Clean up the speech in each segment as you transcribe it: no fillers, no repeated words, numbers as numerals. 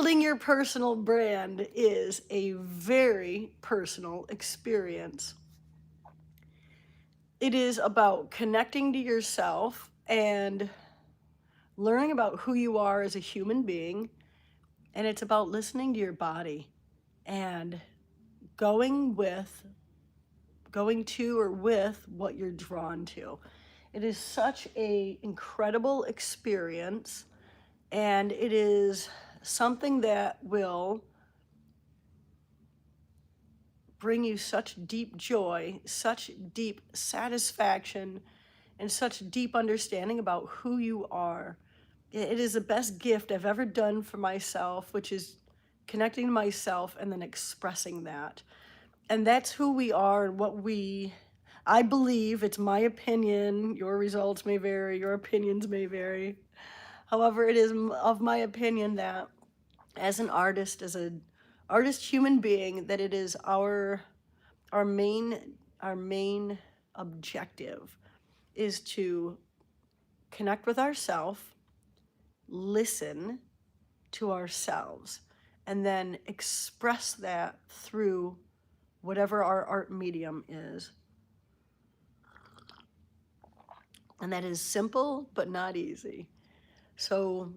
building your personal brand is a very personal experience. It is about connecting to yourself and learning about who you are as a human being. And it's about listening to your body and going with, going to or with what you're drawn to. It is such a incredible experience, and it is something that will bring you such deep joy, such deep satisfaction, and such deep understanding about who you are. It is the best gift I've ever done for myself, which is connecting to myself and then expressing that. And that's who we are and what we, I believe, it's my opinion. Your results may vary, your opinions may vary. However, it is of my opinion that as an artist, as an artist human being, that it is our main objective is to connect with ourselves, listen to ourselves, and then express that through whatever our art medium is. And that is simple but not easy. So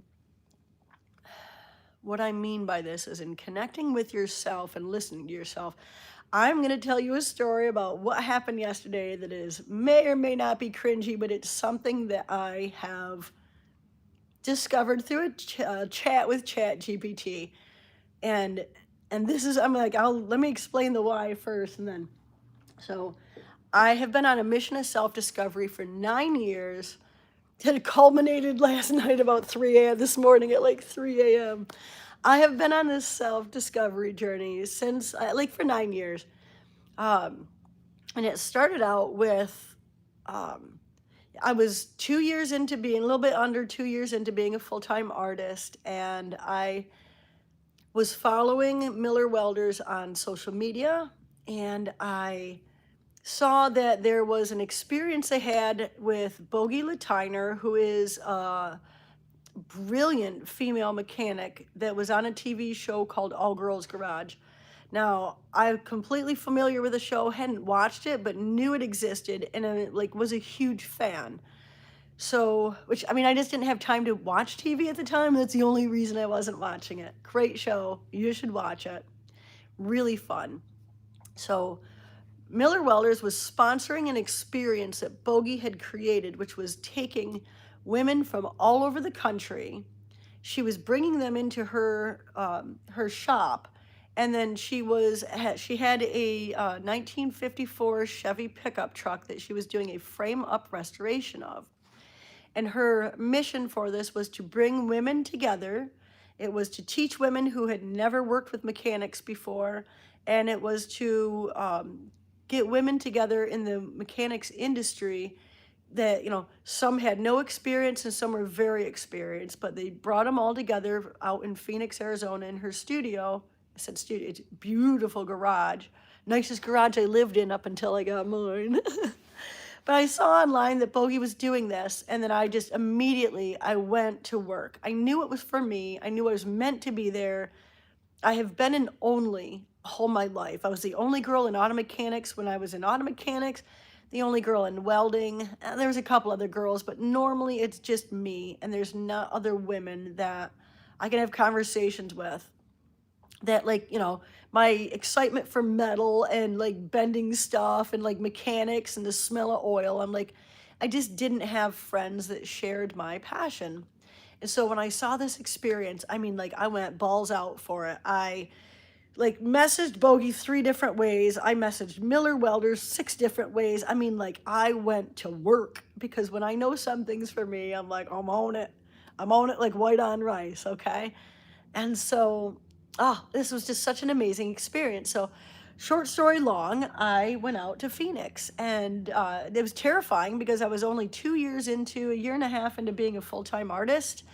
what I mean by this is in connecting with yourself and listening to yourself, I'm going to tell you a story about what happened yesterday that is may or may not be cringy, but it's something that I have discovered through a chat with ChatGPT. And this is, I'm like, let me explain the why first, and then so I have been on a mission of self-discovery for 9 years. It culminated last night about 3 a.m. this morning at like 3 a.m. I have been on this self-discovery journey since like for 9 years. And it started out with I was 2 years into being, a little bit under 2 years into being a full-time artist, and I was following Miller Welders on social media, and I saw that there was an experience they had with Bogie Latiner, who is a brilliant female mechanic that was on a TV show called All Girls Garage. Now, I'm completely familiar with the show, hadn't watched it, but knew it existed, and I like was a huge fan. So, which I mean, I just didn't have time to watch TV at the time. That's the only reason I wasn't watching it. Great show. You should watch it. Really fun. So, Miller Welders was sponsoring an experience that Bogie had created, which was taking women from all over the country. She was bringing them into her shop, and then she had a 1954 Chevy pickup truck that she was doing a frame up restoration of. And her mission for this was to bring women together. It was to teach women who had never worked with mechanics before, and it was to get women together in the mechanics industry that, some had no experience and some were very experienced, but they brought them all together out in Phoenix, Arizona in her studio. I said studio, it's a beautiful garage. Nicest garage I lived in up until I got mine. But I saw online that Bogie was doing this, and then I just immediately, I went to work. I knew it was for me. I knew I was meant to be there. I have been an only all my life. I was the only girl in auto mechanics when I was in auto mechanics, the only girl in welding. There was a couple other girls, but normally it's just me, and there's not other women that I can have conversations with that, like, my excitement for metal and like bending stuff and like mechanics and the smell of oil. I'm like, I just didn't have friends that shared my passion. And so when I saw this experience, I mean, like, I went balls out for it. I like messaged Bogie 3 different ways. I messaged Miller Welders 6 different ways. I mean, like, I went to work because when I know something's for me, I'm like, I'm on it. I'm on it like white on rice, okay? And so, this was just such an amazing experience. So, short story long, I went out to Phoenix, and it was terrifying because I was only 2 years into, a year and a half into being a full-time artist.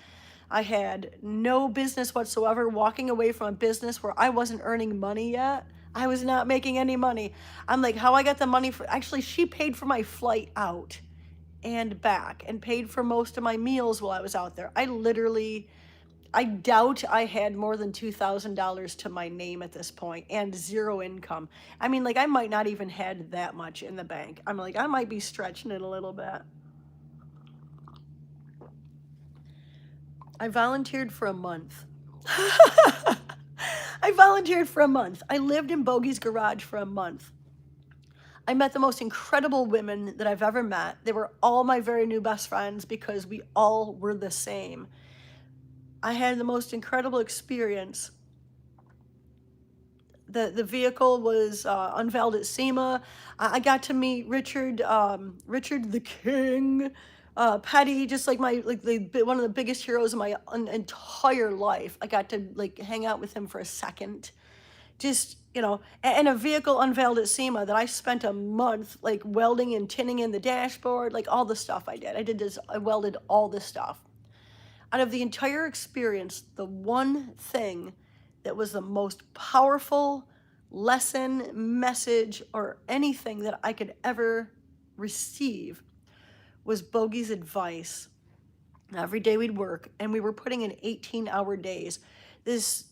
I had no business whatsoever, walking away from a business where I wasn't earning money yet. I was not making any money. I'm like, how I got the money for, actually, she paid for my flight out and back and paid for most of my meals while I was out there. I doubt I had more than $2,000 to my name at this point and zero income. I mean, like, I might not even had that much in the bank. I'm like, I might be stretching it a little bit. I volunteered for a month. I volunteered for a month. I lived in Bogey's garage for a month. I met the most incredible women that I've ever met. They were all my very new best friends because we all were the same. I had the most incredible experience. The vehicle was unveiled at SEMA. I got to meet Richard the King, Petty, just like one of the biggest heroes of my entire life. I got to like hang out with him for a second. Just, and a vehicle unveiled at SEMA that I spent a month like welding and tinning in the dashboard, like all the stuff I did. I welded all this stuff. Out of the entire experience, the one thing that was the most powerful lesson, message, or anything that I could ever receive was Bogey's advice. Every day we'd work, and we were putting in 18-hour days. This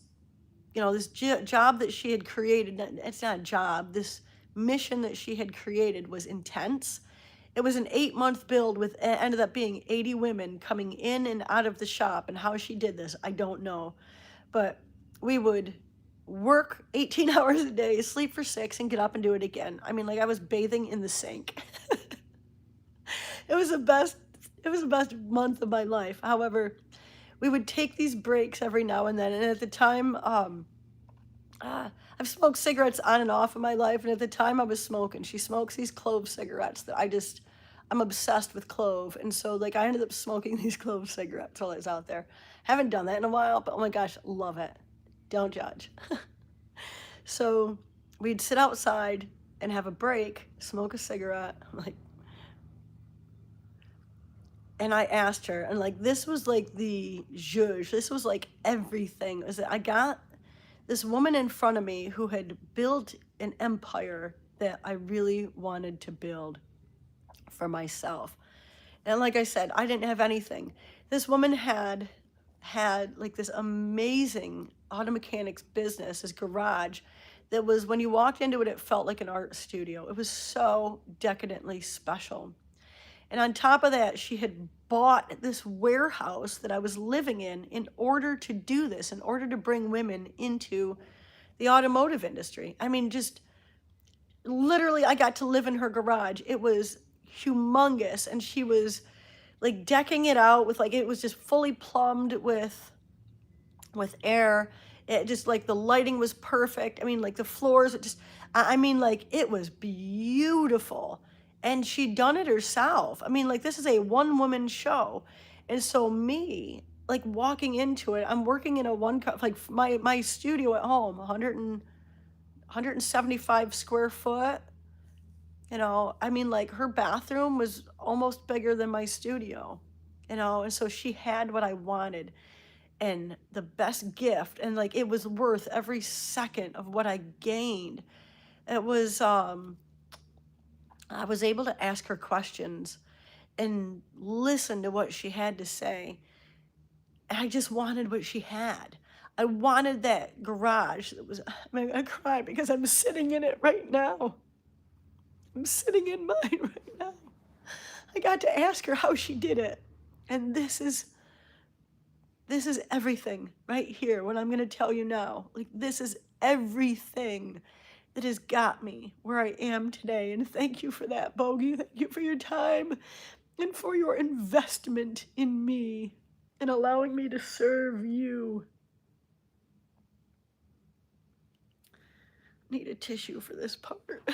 job that she had created, it's not a job, this mission that she had created was intense. It was an 8-month build with ended up being 80 women coming in and out of the shop, and how she did this, I don't know. But we would work 18 hours a day, sleep for 6, and get up and do it again. I mean, like I was bathing in the sink. It was the best month of my life. However, we would take these breaks every now and then, and at the time, I've smoked cigarettes on and off in my life, and at the time I was smoking. She smokes these clove cigarettes that I'm obsessed with clove, and so like I ended up smoking these clove cigarettes while I was out there. Haven't done that in a while, but oh my gosh, love it. Don't judge. So we'd sit outside and have a break, smoke a cigarette, and I asked her, and like this was like the zhuzh, this was like everything. Was that I got this woman in front of me who had built an empire that I really wanted to build for myself. And like I said, I didn't have anything. This woman had like this amazing auto mechanics business, this garage that was, when you walked into it, it felt like an art studio. It was so decadently special. And on top of that, she had bought this warehouse that I was living in order to do this, in order to bring women into the automotive industry. I mean, just literally, I got to live in her garage. It was humongous, and she was like decking it out with it was just fully plumbed with air. It just like the lighting was perfect. I mean, like the floors, it was beautiful. And she'd done it herself. I mean, like this is a one-woman show. And so me, like walking into it, I'm working in a my studio at home, 175 square foot. I mean, like her bathroom was almost bigger than my studio, and so she had what I wanted and the best gift. And like, it was worth every second of what I gained. It was, I was able to ask her questions and listen to what she had to say. And I just wanted what she had. I wanted that garage that was, I'm gonna cry because I'm sitting in it right now. I'm sitting in mine right now. I got to ask her how she did it. And this is everything right here, what I'm gonna tell you now. Like, this is everything that has got me where I am today. And thank you for that, Bogey. Thank you for your time and for your investment in me and allowing me to serve you. Need a tissue for this part.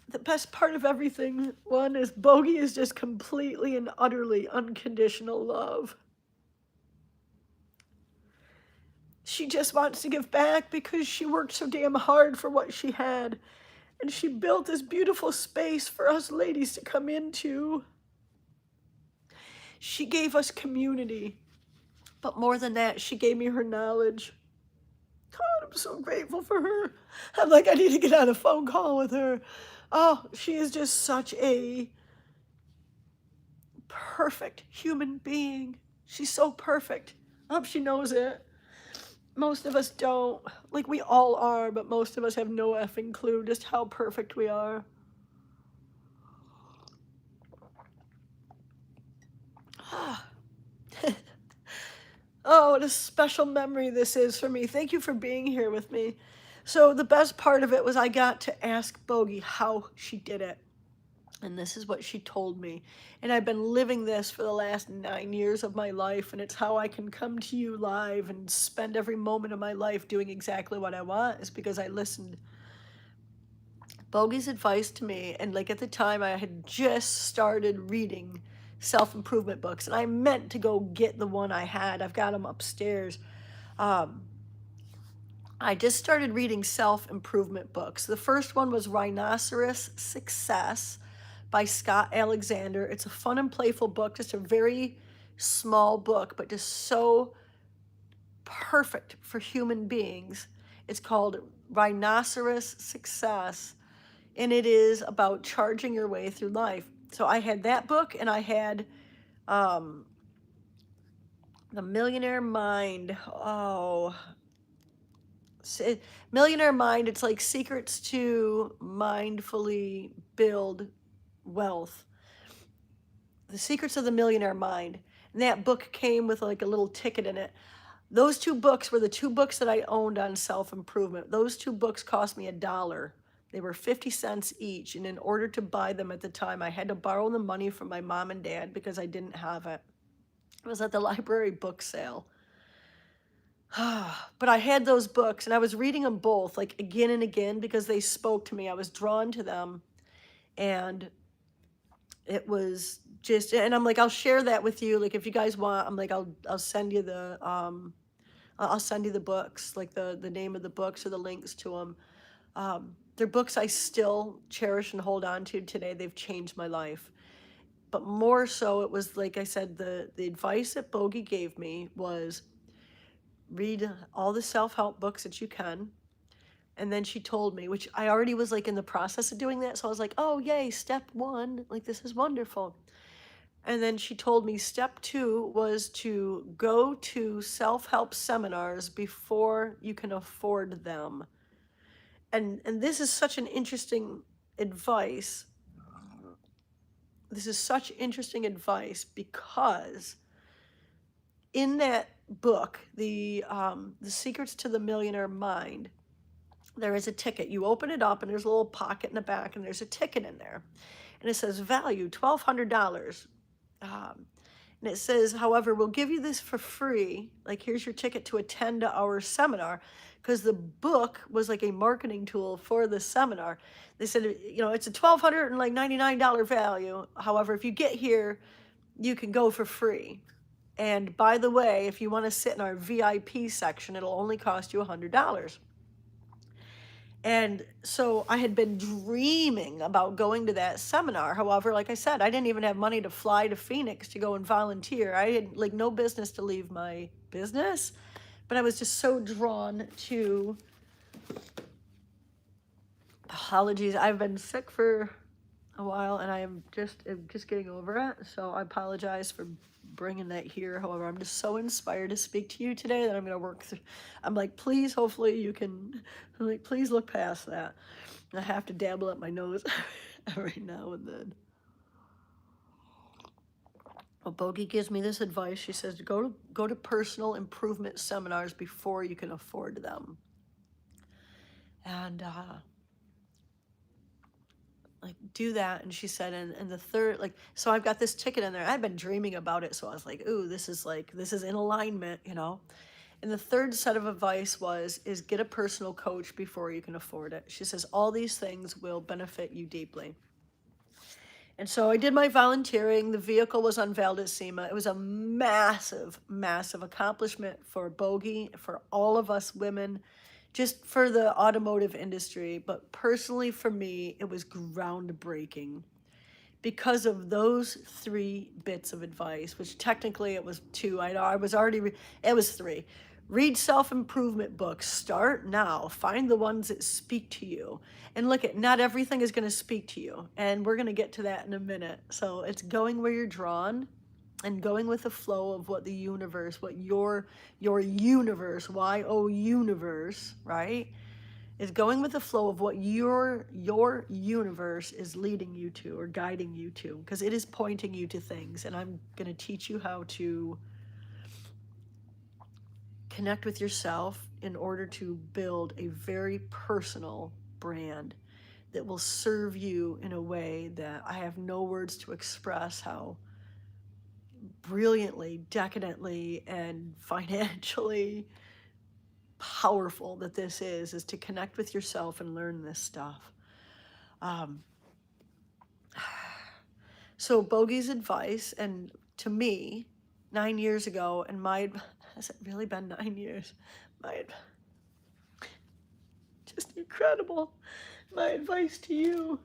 The best part of everything, one, is Bogey is just completely and utterly unconditional love. She just wants to give back because she worked so damn hard for what she had. And she built this beautiful space for us ladies to come into. She gave us community. But more than that, she gave me her knowledge. God, I'm so grateful for her. I'm like, I need to get on a phone call with her. Oh, she is just such a perfect human being. She's so perfect. I hope she knows it. Most of us don't. Like, we all are, but most of us have no effing clue just how perfect we are. Oh, what a special memory this is for me. Thank you for being here with me. So, the best part of it was I got to ask Bogey how she did it. And this is what she told me. And I've been living this for the last 9 years of my life. And it's how I can come to you live and spend every moment of my life doing exactly what I want, is because I listened. Bogey's advice to me, and like at the time I had just started reading self-improvement books, and I meant to go get the one I had. I've got them upstairs. Um, I just started reading self-improvement books. The first one was Rhinoceros Success by Scott Alexander. It's a fun and playful book, just a very small book, but just so perfect for human beings. It's called Rhinoceros Success, and it is about charging your way through life. So I had that book, and I had um, The Millionaire Mind. Oh, Millionaire Mind. It's like secrets to mindfully build wealth. The Secrets of the Millionaire Mind. And that book came with like a little ticket in it. Those two books were the two books that I owned on self-improvement. Those two books cost me $1. They were 50 cents each. And in order to buy them at the time, I had to borrow the money from my mom and dad because I didn't have it. It was at the library book sale. But I had those books, and I was reading them both, like again and again, because they spoke to me. I was drawn to them. And it was just, and I'm like, I'll share that with you. Like, if you guys want, I'm like, I'll send you the, I'll send you the books, like the name of the books or the links to them. They're books I still cherish and hold on to today. They've changed my life. But more so, it was like I said, the advice that Bogey gave me was read all the self-help books that you can. And then she told me, which I already was like in the process of doing that. So I was like, oh, yay, step 1, like this is wonderful. And then she told me step 2 was to go to self-help seminars before you can afford them. And this is such an interesting advice. This is such interesting advice because in that book, the Secrets to the Millionaire Mind, there is a ticket. You open it up, and there's a little pocket in the back, and there's a ticket in there. And it says value $1,200. And it says, however, we'll give you this for free. Like, here's your ticket to attend our seminar, because the book was like a marketing tool for the seminar. They said, you know, it's a $1,299 value. However, if you get here, you can go for free. And by the way, if you want to sit in our VIP section, it'll only cost you $100. And so I had been dreaming about going to that seminar. However, like I said, I didn't even have money to fly to Phoenix to go and volunteer. I had like no business to leave my business, but I was just so drawn to, apologies, I've been sick for a while, and I'm just getting over it. So I apologize for bringing that here. However, I'm just so inspired to speak to you today that I'm going to work through. I'm like, please, hopefully you can, I'm like, please look past that. I have to dabble up my nose every now and then. Well, Bogey gives me this advice. She says, go to personal improvement seminars before you can afford them. And like, do that. And she said, and the third, like, so I've got this ticket in there. I've been dreaming about it. So I was like, ooh, this is in alignment, you know? And the third set of advice is get a personal coach before you can afford it. She says, all these things will benefit you deeply. And so I did my volunteering. The vehicle was unveiled at SEMA. It was a massive, massive accomplishment for Bogey, for all of us women, just for the automotive industry. But personally for me, it was groundbreaking because of those 3 bits of advice, which technically it was 2. I was already, it was 3. Read self-improvement books. Start now. Find the ones that speak to you. And look, at not everything is going to speak to you. And we're going to get to that in a minute. So it's going where you're drawn. and going with the flow of what the universe, what your universe, Y-O universe, right? Is going with the flow of what your universe is leading you to or guiding you to, because it is pointing you to things. And I'm going to teach you how to connect with yourself in order to build a very personal brand that will serve you in a way that I have no words to express how brilliantly, decadently, and financially powerful that this is to connect with yourself and learn this stuff. Um, so Bogey's advice, and to me, 9 years ago, and my, has it really been 9 years? My, just incredible. My advice to you.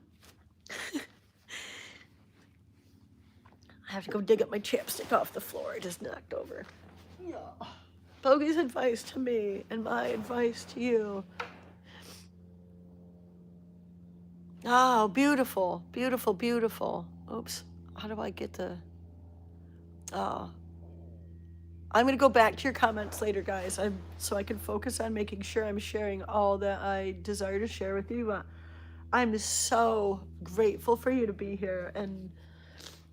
I have to go dig up my chapstick off the floor. I just knocked over. Yeah. Bogey's advice to me and my advice to you. Oh, beautiful, beautiful, beautiful. Oops. How do I get the... Oh. I'm going to go back to your comments later, guys, so I can focus on making sure I'm sharing all that I desire to share with you. I'm so grateful for you to be here, and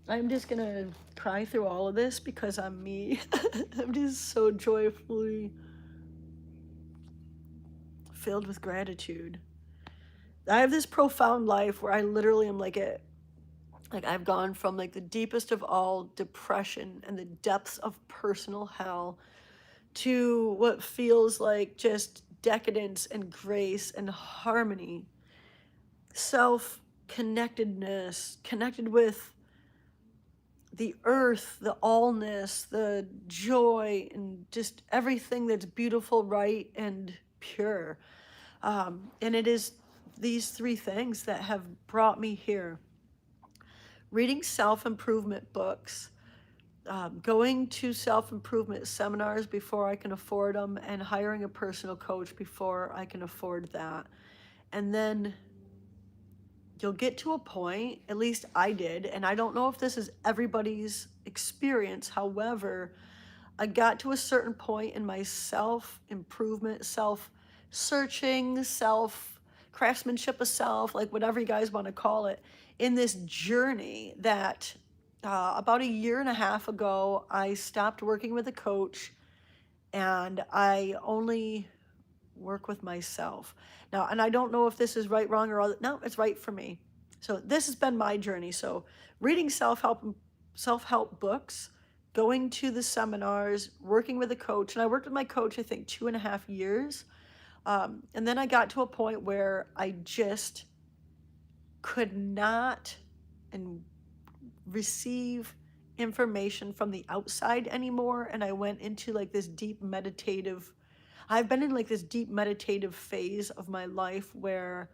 I'm just going to cry through all of this because I'm me. I'm just so joyfully filled with gratitude. I have this profound life where I literally am like I've gone from like the deepest of all depression and the depths of personal hell to what feels like just decadence and grace and harmony, self-connectedness, connected with the earth, the allness, the joy, and just everything that's beautiful, right, and pure. And it is these three things that have brought me here. Reading self-improvement books, going to self-improvement seminars before I can afford them, and hiring a personal coach before I can afford that. And then you'll get to a point, at least I did, and I don't know if this is everybody's experience. However, I got to a certain point in my self-improvement, self-searching, self-craftsmanship of self, like whatever you guys want to call it, in this journey that about a year and a half ago, I stopped working with a coach and I only work with myself. Now, and I don't know if this is right, wrong, or other. No, it's right for me. So this has been my journey. So reading self-help books, going to the seminars, working with a coach, and I worked with my coach, I think 2.5 years. And then I got to a point where I just could not and receive information from the outside anymore. And I went into like this deep meditative, I've been in like this deep meditative phase of my life where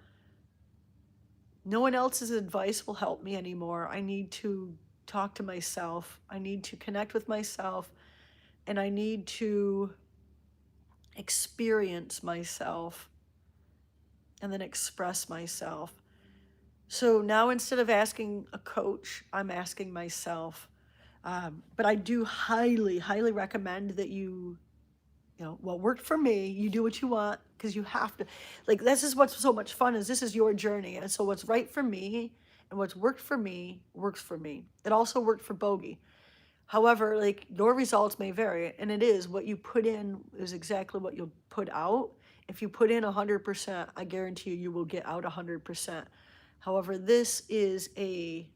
no one else's advice will help me anymore. I need to talk to myself. I need to connect with myself, and I need to experience myself and then express myself. So now instead of asking a coach, I'm asking myself. But I do highly, highly recommend that you know, what worked for me, you do what you want, because you have to, like, this is what's so much fun, is this is your journey. And so what's right for me and what's worked for me works for me. It also worked for Bogey. However, like, your results may vary, and it is what you put in is exactly what you'll put out. If you put in 100%, I guarantee you, you will get out 100%. However, this is a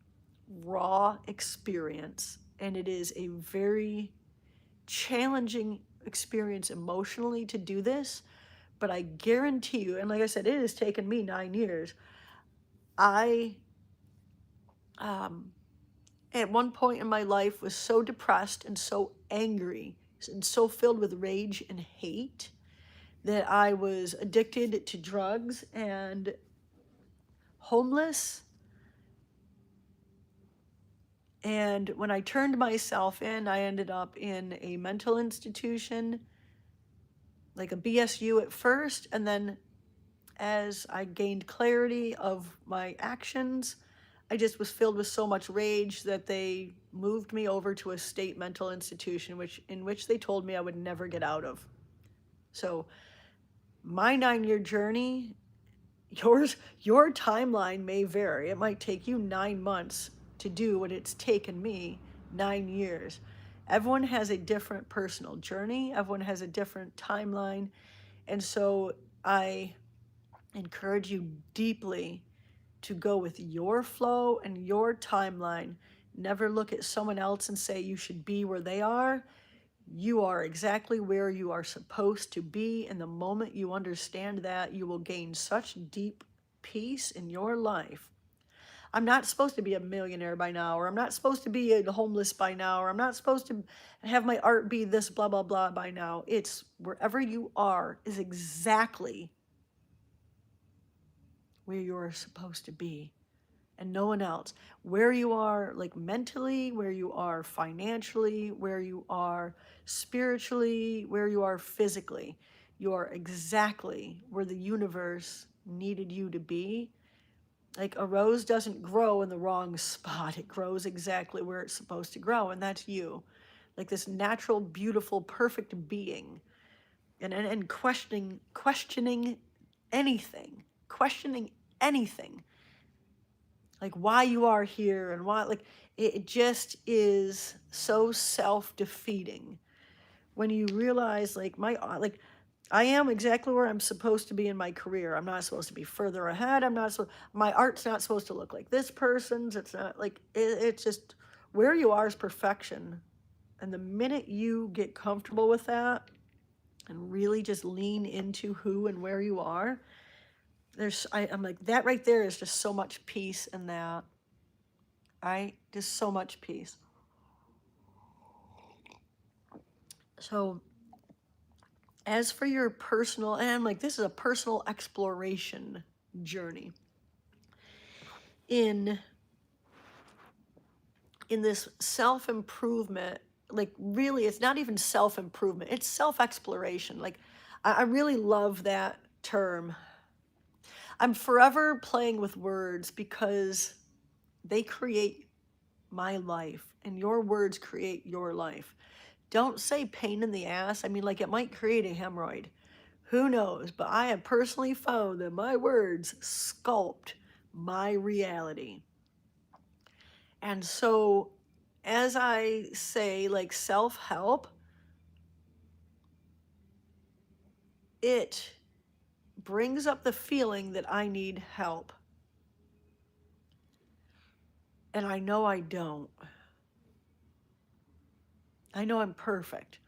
raw experience, and it is a very challenging experience emotionally to do this, but I guarantee you, and like I said, it has taken me 9 years. I at one point in my life was so depressed and so angry and so filled with rage and hate that I was addicted to drugs and homeless. And when I turned myself in, I ended up in a mental institution, like a BSU at first, and then as I gained clarity of my actions, I just was filled with so much rage that they moved me over to a state mental institution, in which they told me I would never get out of. So my 9-year journey, your timeline may vary. It might take you 9 months to do what it's taken me 9 years. Everyone has a different personal journey. Everyone has a different timeline. And so I encourage you deeply to go with your flow and your timeline. Never look at someone else and say you should be where they are. You are exactly where you are supposed to be. And the moment you understand that, you will gain such deep peace in your life. I'm not supposed to be a millionaire by now, or I'm not supposed to be a homeless by now, or I'm not supposed to have my art be this blah, blah, blah by now. It's wherever you are is exactly where you're supposed to be, and no one else. Where you are, like mentally, where you are financially, where you are spiritually, where you are physically, you are exactly where the universe needed you to be. Like a rose doesn't grow in the wrong spot. It grows exactly where it's supposed to grow, and that's you. Like this natural, beautiful, perfect being. And questioning anything. Questioning anything. Like why you are here and why, like it just is so self-defeating when you realize like I am exactly where I'm supposed to be in my career. I'm not supposed to be further ahead. My art's not supposed to look like this person's. It's not like, it's just where you are is perfection. And the minute you get comfortable with that and really just lean into who and where you are, I'm like, that right there is just so much peace in that. Right? Just so much peace. So as for your personal, and I'm like, this is a personal exploration journey in this self-improvement. Like really, it's not even self-improvement, it's self-exploration. Like I really love that term. I'm forever playing with words because they create my life, and your words create your life. Don't say pain in the ass. I mean, like it might create a hemorrhoid. Who knows? But I have personally found that my words sculpt my reality. And so, as I say, like self-help, it brings up the feeling that I need help. And I know I don't. I know I'm perfect.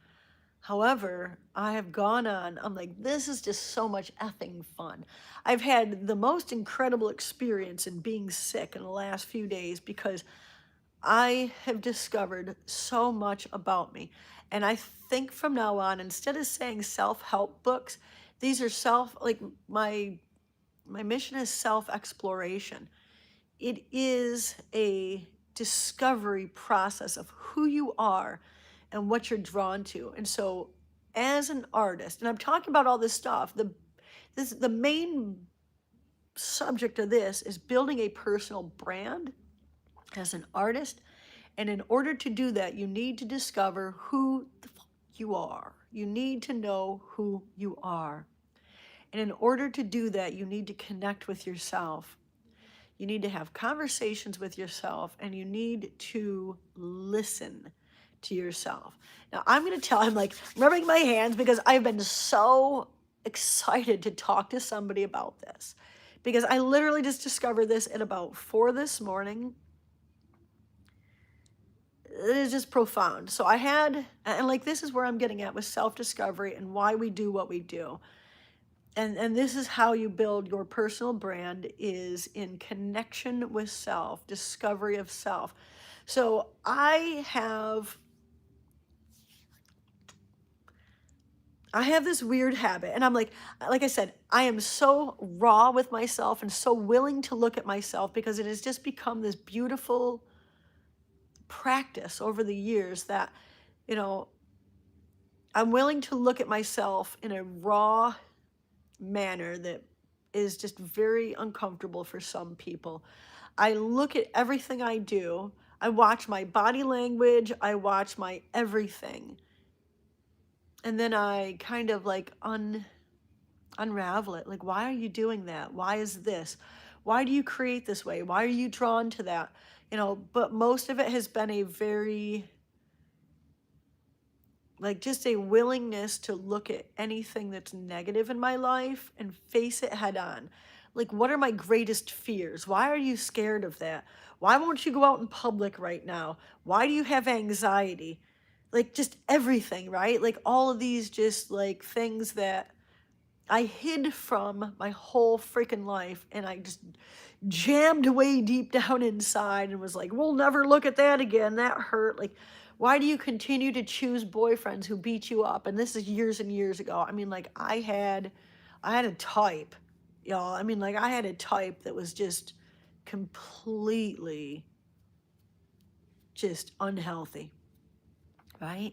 However, I have gone on, I'm like, this is just so much effing fun. I've had the most incredible experience in being sick in the last few days because I have discovered so much about me. And I think from now on, instead of saying self-help books, these are like my mission is self-exploration. It is a discovery process of who you are and what you're drawn to. And so as an artist, and I'm talking about all this stuff, the main subject of this is building a personal brand as an artist. And in order to do that, you need to discover who the fuck you are. You need to know who you are. And in order to do that, you need to connect with yourself. You need to have conversations with yourself, and you need to listen to yourself. Now, I'm like, rubbing my hands because I've been so excited to talk to somebody about this. Because I literally just discovered this at about 4 this morning. It is just profound. So and like this is where I'm getting at with self-discovery and why we do what we do. And this is how you build your personal brand, is in connection with self, discovery of self. So I have this weird habit, and I'm like I said, I am so raw with myself and so willing to look at myself because it has just become this beautiful practice over the years that, I'm willing to look at myself in a raw manner that is just very uncomfortable for some people. I look at everything I do. I watch my body language, I watch my everything. And then I kind of like unravel it. Like, why are you doing that? Why is this? Why do you create this way? Why are you drawn to that? But most of it has been a very, like, just a willingness to look at anything that's negative in my life and face it head on. Like, what are my greatest fears? Why are you scared of that? Why won't you go out in public right now? Why do you have anxiety? Like, just everything, right? Like, all of these just like things that I hid from my whole freaking life, and I just jammed way deep down inside and was like, we'll never look at that again. That hurt. Like, why do you continue to choose boyfriends who beat you up? And this is years and years ago. I mean, like, I had a type, y'all. I mean, like, I had a type that was just completely just unhealthy, right?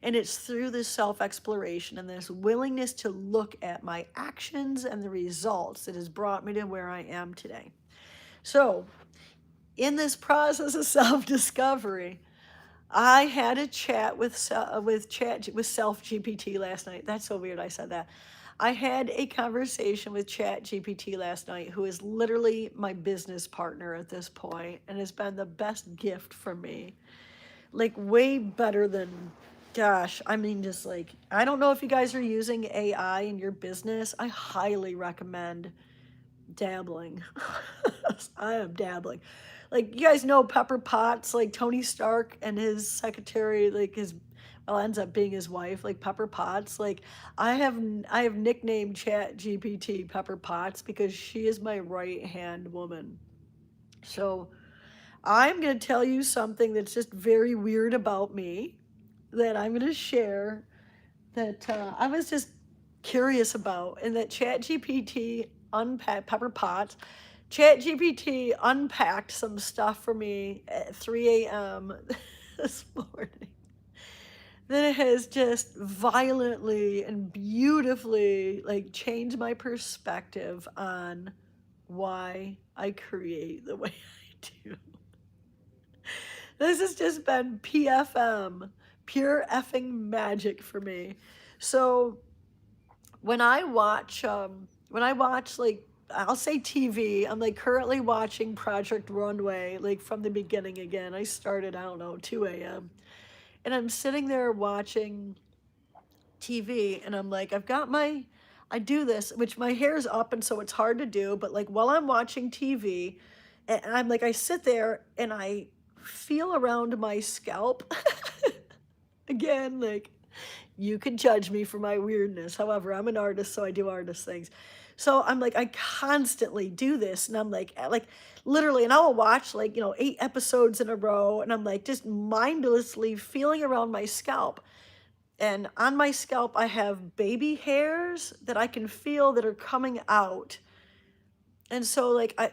And it's through this self exploration and this willingness to look at my actions and the results that has brought me to where I am today. So, in this process of self discovery, I had a chat with self GPT last night. That's so weird I said that. I had a conversation with Chat GPT last night, who is literally my business partner at this point and has been the best gift for me. Like, way better than, gosh, I mean, just like, I don't know if you guys are using AI in your business. I highly recommend dabbling. I am dabbling. Like, you guys know Pepper Potts, like Tony Stark and his secretary, like ends up being his wife, like Pepper Potts. Like, I have nicknamed Chat GPT Pepper Potts because she is my right hand woman. So I'm going to tell you something that's just very weird about me that I'm going to share that I was just curious about, and that ChatGPT unpacked Pepper Potts. ChatGPT unpacked some stuff for me at 3 a.m. this morning that has just violently and beautifully like changed my perspective on why I create the way I do. This has just been PFM, pure effing magic for me. So when I watch like, I'll say TV, I'm like currently watching Project Runway, like from the beginning again. I started, I don't know, 2 a.m. And I'm sitting there watching TV, and I'm like, I do this, which my hair's up and so it's hard to do, but like while I'm watching TV, and I'm like, I sit there and I feel around my scalp. Again, like, you can judge me for my weirdness. However, I'm an artist, so I do artist things. So I'm like, I constantly do this, and I'm like literally, and I'll watch like 8 episodes in a row, and I'm like just mindlessly feeling around my scalp. And on my scalp, I have baby hairs that I can feel that are coming out. And so like I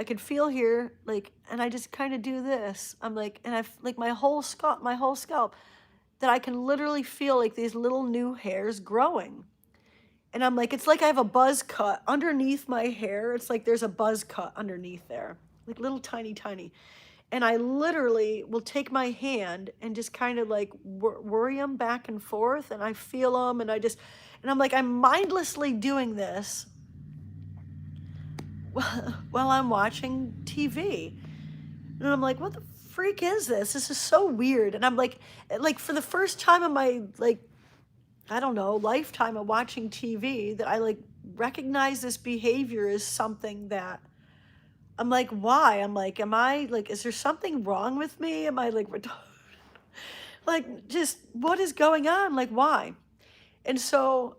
could feel here, like, and I just kind of do this. I'm like, and I like my whole scalp, that I can literally feel like these little new hairs growing. And I'm like, it's like I have a buzz cut underneath my hair. It's like there's a buzz cut underneath there, like little tiny, tiny. And I literally will take my hand and just kind of like worry them back and forth. And I feel them. And I'm like, I'm mindlessly doing this while I'm watching TV. And I'm like, what the freak is this? This is so weird. And I'm like for the first time in my, like, I don't know, lifetime of watching TV, that I like recognize this behavior as something that I'm like, why? I'm like, am I like, is there something wrong with me? Am I like, like, just what is going on? Like, why? And so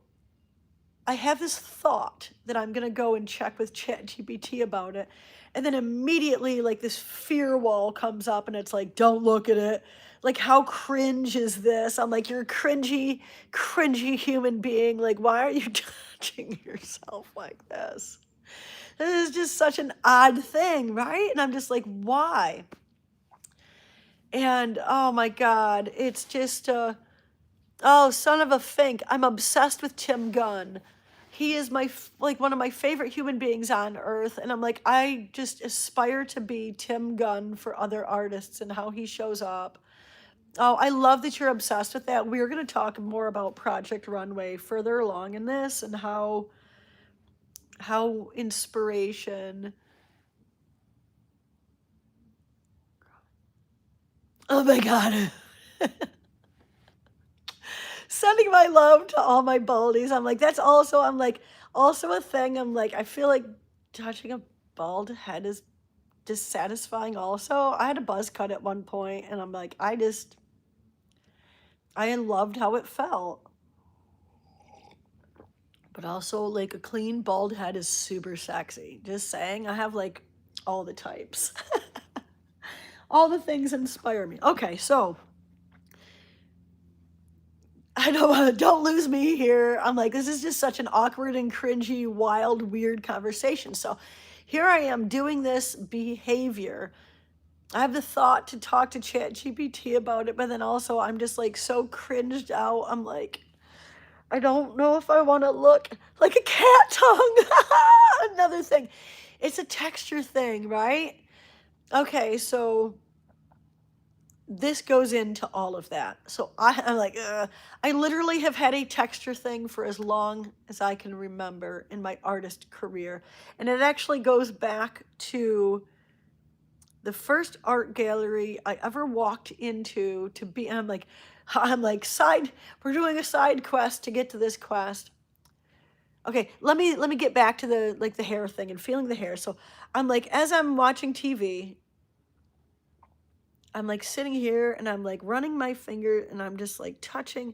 I have this thought that I'm going to go and check with ChatGPT about it. And then immediately, like, this fear wall comes up, and it's like, don't look at it. Like, how cringe is this? I'm like, you're a cringy, cringy human being. Like, why are you touching yourself like this? This is just such an odd thing, right? And I'm just like, why? And oh my God, it's just, oh, son of a fink. I'm obsessed with Tim Gunn. he is like one of my favorite human beings on earth, and I'm like, I just aspire to be Tim Gunn for other artists and how he shows up. Oh, I love that you're obsessed with that. We're going to talk more about Project Runway further along in this, and how inspiration. Oh my god. Sending my love to all my baldies. I'm like, that's also, I'm like, also a thing. I'm like, I feel like touching a bald head is dissatisfying also. I had a buzz cut at one point, and I'm like, I loved how it felt. But also, like, a clean bald head is super sexy. Just saying, I have like all the types. All the things inspire me. Okay, so I don't lose me here. I'm like, this is just such an awkward and cringy, wild, weird conversation. So here I am doing this behavior. I have the thought to talk to ChatGPT about it, but then also I'm just like so cringed out. I'm like, I don't know if I want to look like a cat tongue. Another thing. It's a texture thing, right? Okay, so this goes into all of that. So I'm like, I literally have had a texture thing for as long as I can remember in my artist career. And it actually goes back to the first art gallery I ever walked into to be, and I'm like, we're doing a side quest to get to this quest. Okay, let me get back to the hair thing and feeling the hair. So I'm like, as I'm watching TV, I'm like sitting here and I'm like running my finger and I'm just like touching.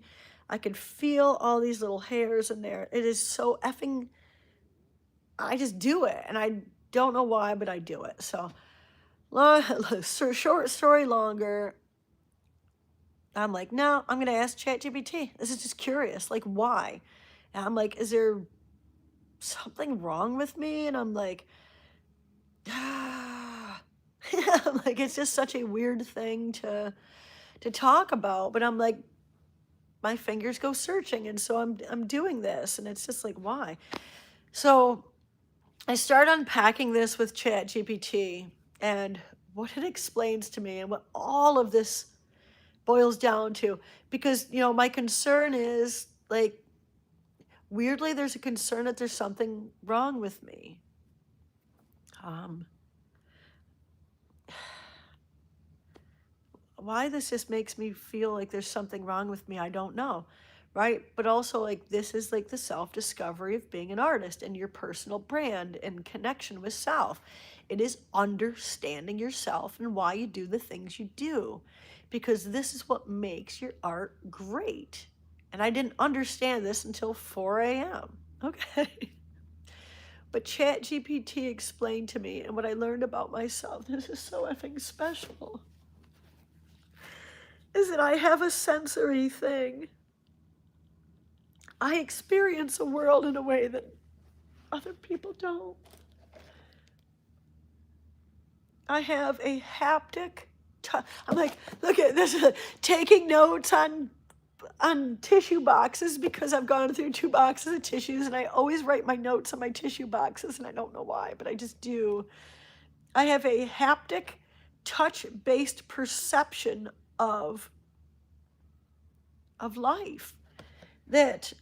I can feel all these little hairs in there. It is so effing, I just do it. And I don't know why, but I do it. So, short story longer. I'm like, no, I'm going to ask ChatGPT. This is just curious. Like, why? And I'm like, is there something wrong with me? And I'm like, I'm like, it's just such a weird thing to talk about. But I'm like, my fingers go searching, and so I'm doing this, and it's just like, why? So I start unpacking this with ChatGPT, and what it explains to me and what all of this boils down to, because my concern is like, weirdly there's a concern that there's something wrong with me. Why this just makes me feel like there's something wrong with me, I don't know, right? But also, like, this is like the self-discovery of being an artist and your personal brand and connection with self. It is understanding yourself and why you do the things you do, because this is what makes your art great. And I didn't understand this until 4 a.m. Okay. But ChatGPT explained to me, and what I learned about myself, this is so effing special, is that I have a sensory thing. I experience a world in a way that other people don't. I have a haptic I'm like, look at this, taking notes on tissue boxes, because I've gone through 2 boxes of tissues, and I always write my notes on my tissue boxes, and I don't know why, but I just do. I have a haptic, touch-based perception of life, that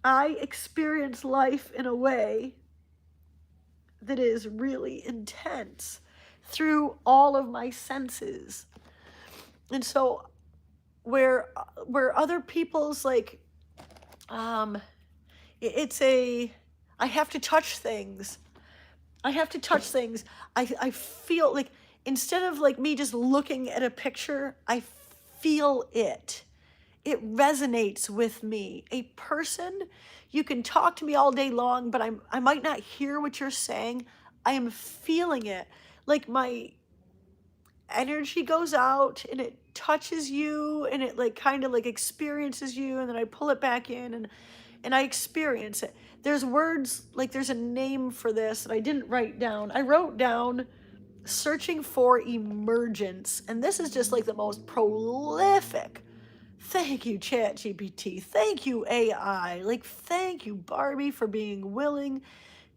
I experience life in a way that is really intense through all of my senses. And so where other people's like, it's a, I have to touch things. I feel like, instead of like me just looking at a picture, I feel it. It resonates with me. A person, you can talk to me all day long, but I might not hear what you're saying. I am feeling it. Like, my energy goes out and it touches you, and it like kind of like experiences you, and then I pull it back in, and I experience it. There's words, like there's a name for this that I didn't write down. I wrote down searching for emergence, and this is just like the most prolific Thank you, ChatGPT. Thank you, AI. Like, thank you, Barbie, for being willing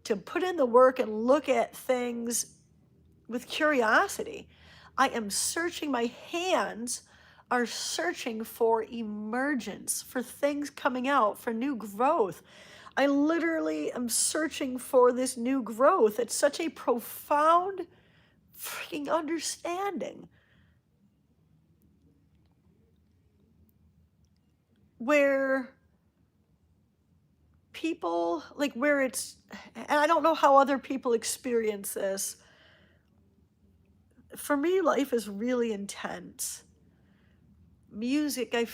to put in the work and look at things with curiosity. I am searching, my hands are searching for emergence, for things coming out, for new growth. I literally am searching for this new growth. It's such a profound freaking understanding where people, like, where it's, and I don't know how other people experience this. For me, life is really intense. Music, I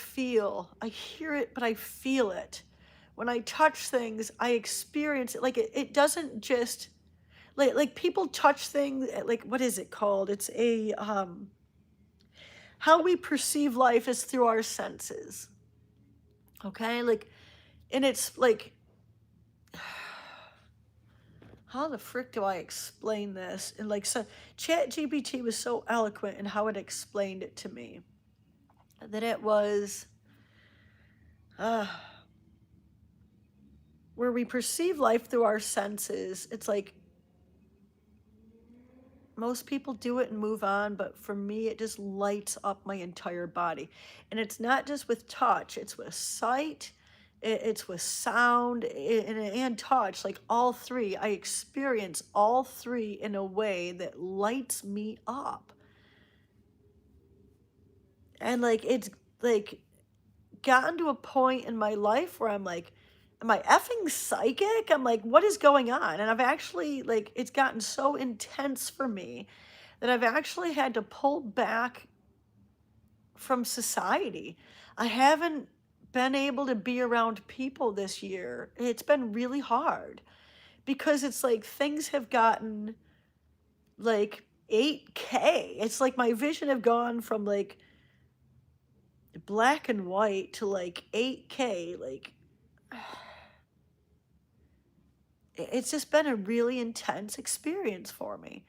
hear it, but I feel it. When I touch things, I experience it. Like, it doesn't just, like people touch things, like, what is it called? It's a, how we perceive life is through our senses. Okay? Like, and it's like, how the frick do I explain this? And like, so Chat GPT was so eloquent in how it explained it to me that it was, uh, where we perceive life through our senses. It's like most people do it and move on, but for me, it just lights up my entire body. And it's not just with touch, it's with sight, it's with sound, and touch, like all three. I experience all three in a way that lights me up. And like, it's like gotten to a point in my life where I'm like, am I effing psychic? I'm like, what is going on? And I've actually, like, it's gotten so intense for me that I've actually had to pull back from society. I haven't been able to be around people this year. It's been really hard because it's like things have gotten like 8K. It's like my vision have gone from like black and white to like 8K. Like, it's just been a really intense experience for me.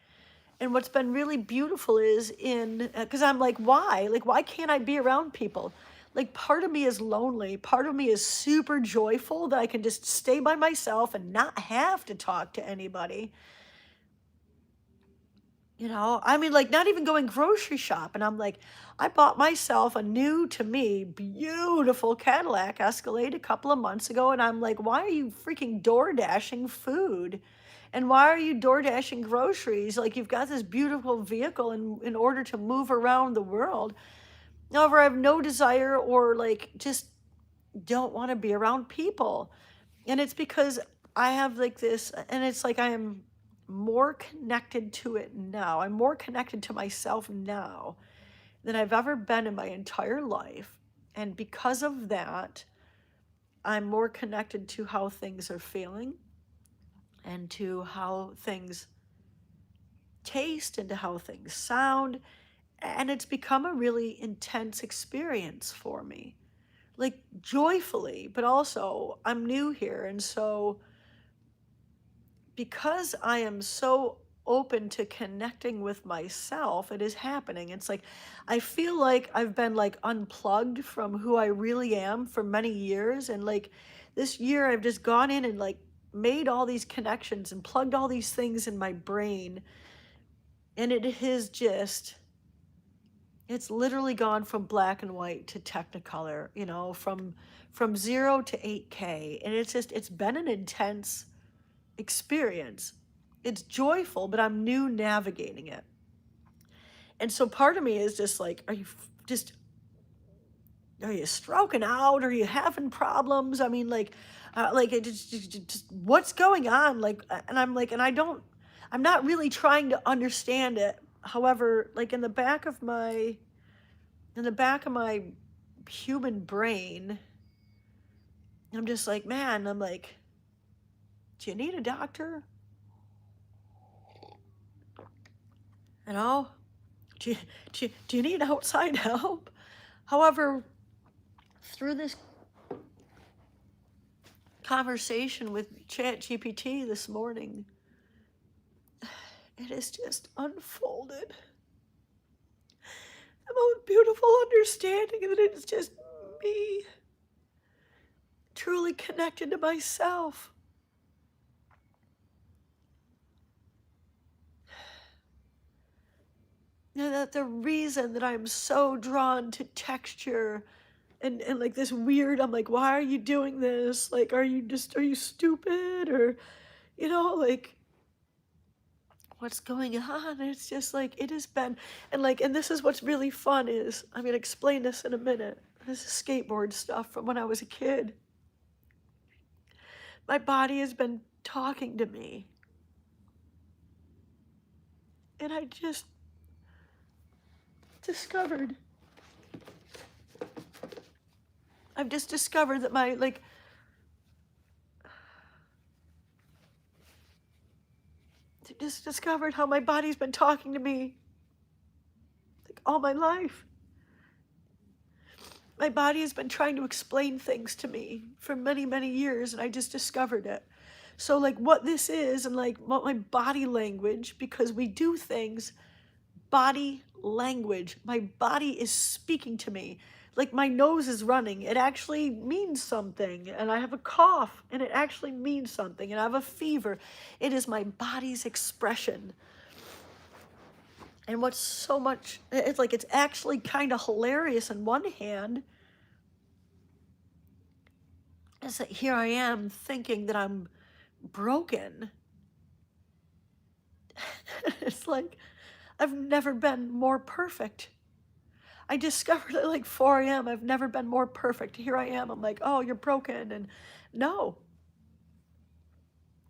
And what's been really beautiful is in, because I'm like, why? Like, why can't I be around people? Like, part of me is lonely. Part of me is super joyful that I can just stay by myself and not have to talk to anybody. You know, I mean, like, not even going grocery shop. And I'm like, I bought myself a new, to me, beautiful Cadillac Escalade a couple of months ago. And I'm like, why are you freaking door dashing food? And why are you door dashing groceries? Like, you've got this beautiful vehicle in order to move around the world. However, I have no desire or like just don't want to be around people. And it's because I have like this, and it's like I am more connected to it now. I'm more connected to myself now than I've ever been in my entire life. And because of that, I'm more connected to how things are feeling and to how things taste and to how things sound. And it's become a really intense experience for me, like joyfully, but also I'm new here. And so, because I am so open to connecting with myself, it is happening. It's like I feel like I've been like unplugged from who I really am for many years. And like this year, I've just gone in and like made all these connections and plugged all these things in my brain. And it has just, it's literally gone from black and white to technicolor, you know, from 0 to 8K. And it's just, it's been an intense experience. It's joyful, but I'm new navigating it. And so part of me is just like, just, are you stroking out? Are you having problems? I mean, like it just what's going on? Like, and I'm like, and I'm not really trying to understand it. However, like in the back of my human brain, I'm just like, man, I'm like, do you need a doctor? You know, do you need outside help? However, through this conversation with ChatGPT this morning, it has just unfolded the most beautiful understanding that it's just me, truly connected to myself. And that the reason that I'm so drawn to texture and like this weird, I'm like, why are you doing this? Like, are you stupid? Or, like, what's going on? It's just like, it has been, and like, and this is what's really fun is, I'm going to explain this in a minute. This is skateboard stuff from when I was a kid. My body has been talking to me. And I just discovered, I've just discovered that just discovered how my body's been talking to me like all my life. My body has been trying to explain things to me for many, many years, and I just discovered it. So, like, what this is, and like what my body language, because we do things, body language. My body is speaking to me. Like, my nose is running. It actually means something. And I have a cough, and it actually means something. And I have a fever. It is my body's expression. And what's so much, it's like, it's actually kind of hilarious on one hand, is that here I am thinking that I'm broken. It's like, I've never been more perfect. I discovered at like 4 a.m. I've never been more perfect. Here I am. I'm like, oh, you're broken. And no,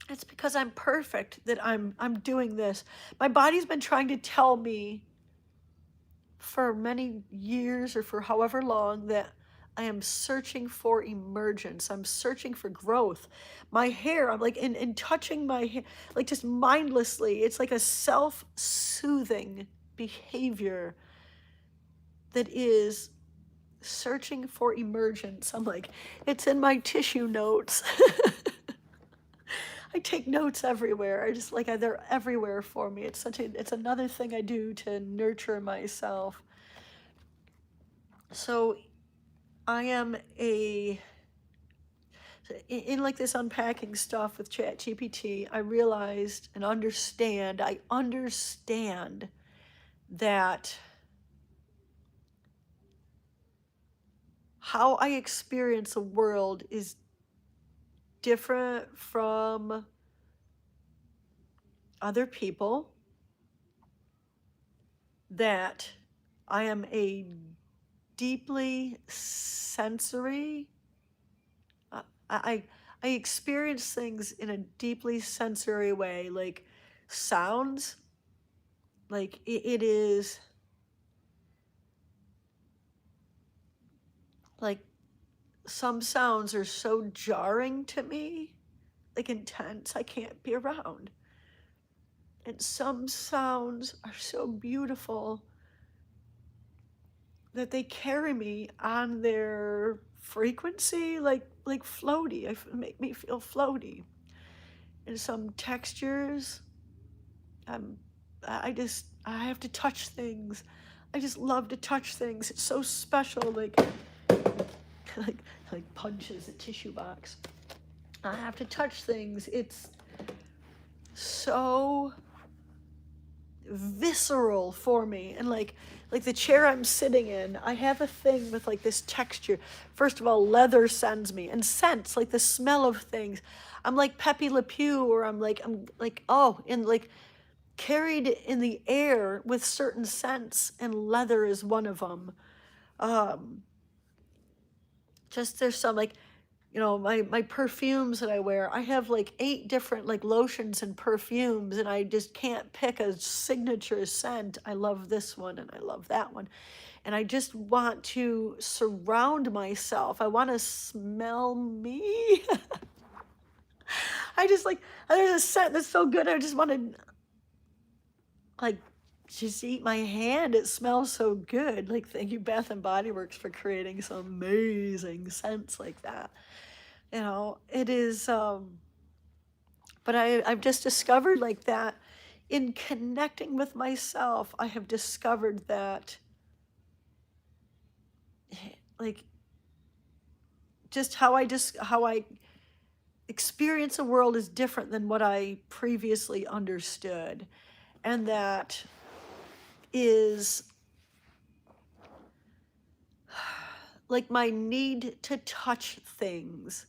it's because I'm perfect that I'm doing this. My body's been trying to tell me for many years or for however long that I am searching for emergence. I'm searching for growth. My hair, I'm like in touching my hair, like just mindlessly. It's like a self-soothing behavior that is searching for emergence. I'm like, it's in my tissue notes. I take notes everywhere. I just like, they're everywhere for me. It's another thing I do to nurture myself. So I am in like this unpacking stuff with ChatGPT, I realized and I understand that how I experience the world is different from other people, that I am a deeply sensory, I I experience things in a deeply sensory way, like sounds, like it is like some sounds are so jarring to me, like intense, I can't be around. And some sounds are so beautiful that they carry me on their frequency, like floaty. Make me feel floaty. And some textures, um, I have to touch things. I just love to touch things. It's so special, like like punches a tissue box. I have to touch things. It's so visceral for me. And like the chair I'm sitting in, I have a thing with like this texture. First of all, leather sends me, and scents, like the smell of things. I'm like Pepe Le Pew, or I'm like oh, and like carried in the air with certain scents, and leather is one of them. um just there's some like, my perfumes that I wear, I have like 8 different like lotions and perfumes, and I just can't pick a signature scent. I love this one and I love that one. And I just want to surround myself. I want to smell me. I just like, there's a scent that's so good. I just want to like just eat my hand. It smells so good. Like, thank you, Bath and Body Works, for creating some amazing scents like that. It is, but I've just discovered like that in connecting with myself. I have discovered that like just how I experience the world is different than what I previously understood. And that is like my need to touch things.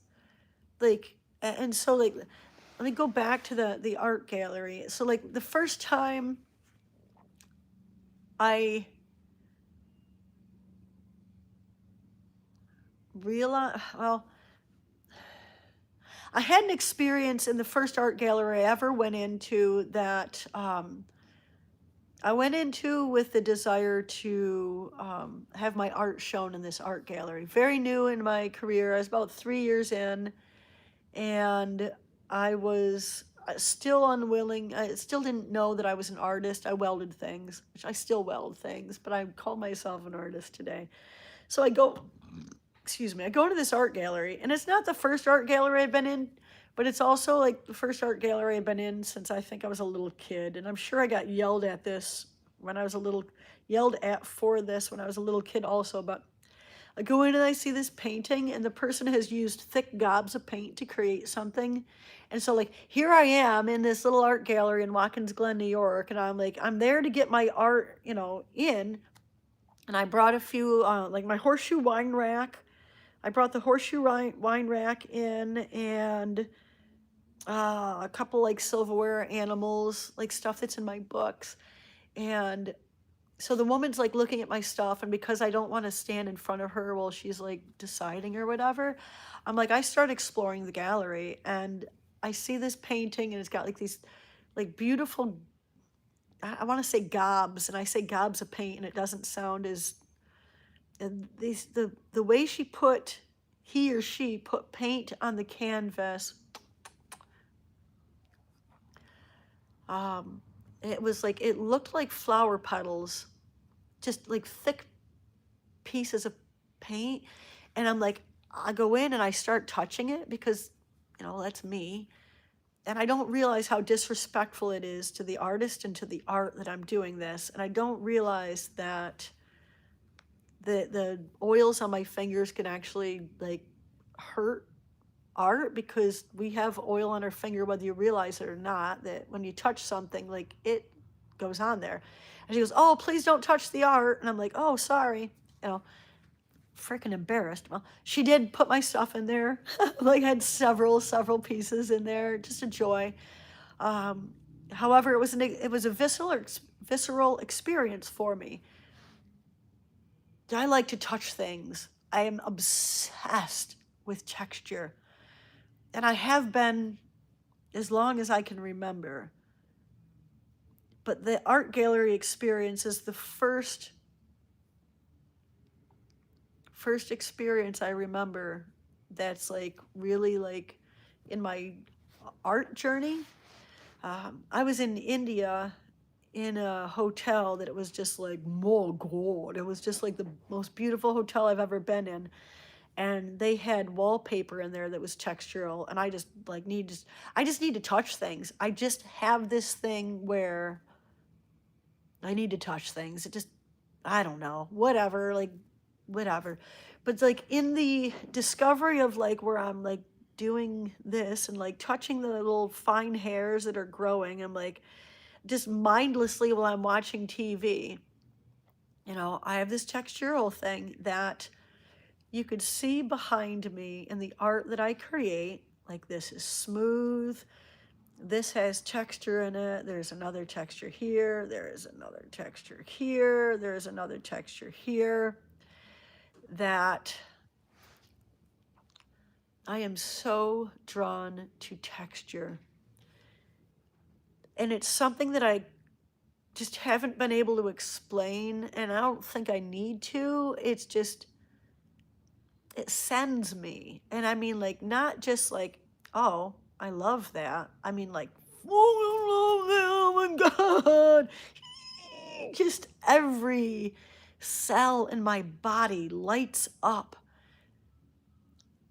Like, and so like, let me go back to the art gallery. So like the first time I realized, well, I had an experience in the first art gallery I ever went into that I went into with the desire to have my art shown in this art gallery. Very new in my career. I was about 3 years in, and I was still unwilling. I still didn't know that I was an artist. I welded things, which I still weld things, but I call myself an artist today. So I go, excuse me, I go to this art gallery, and it's not the first art gallery I've been in, but it's also like the first art gallery I've been in since I think I was a little kid. And I'm sure I got yelled at this when I was a little, yelled at for this when I was a little kid also. But I go in and I see this painting, and the person has used thick gobs of paint to create something. And so like here I am in this little art gallery in Watkins Glen, New York, and I'm like, I'm there to get my art, in. And I brought a few, like my horseshoe wine rack. I brought the horseshoe wine rack in, and a couple like silverware, animals, like stuff that's in my books. And so the woman's like looking at my stuff, and because I don't want to stand in front of her while she's like deciding or whatever, I'm like, I start exploring the gallery, and I see this painting, and it's got like these like beautiful, I want to say gobs, and I say gobs of paint, and it doesn't sound as, and these the way he or she put paint on the canvas, um it was like, it looked like flower petals, just like thick pieces of paint. And I'm like, I go in and I start touching it because that's me, and I don't realize how disrespectful it is to the artist and to the art that I'm doing this. And I don't realize that the oils on my fingers can actually like hurt art, because we have oil on our finger whether you realize it or not, that when you touch something, like, it goes on there. And she goes, oh, please don't touch the art. And I'm like, oh, sorry, freaking embarrassed. Well, she did put my stuff in there. Like, I had several pieces in there, just a joy. However, it was a visceral experience for me. I like to touch things. I am obsessed with texture, and I have been as long as I can remember. But the art gallery experience is the first experience I remember that's like really like in my art journey. I was in India in a hotel that it was just like, oh God, it was just like the most beautiful hotel I've ever been in. And they had wallpaper in there that was textural, and I just like I just need to touch things. I just have this thing where I need to touch things. It just, I don't know, whatever, like, whatever. But it's like in the discovery of like where I'm like doing this and like touching the little fine hairs that are growing, I'm like just mindlessly while I'm watching TV, I have this textural thing that you could see behind me in the art that I create. Like, this is smooth. This has texture in it. There's another texture here. There's another texture here. There's another texture here. That I am so drawn to texture. And it's something that I just haven't been able to explain, and I don't think I need to. It's just, it sends me. And I mean, like, not just like, oh, I love that. I mean, like, oh, I love that, oh my God. Just every cell in my body lights up.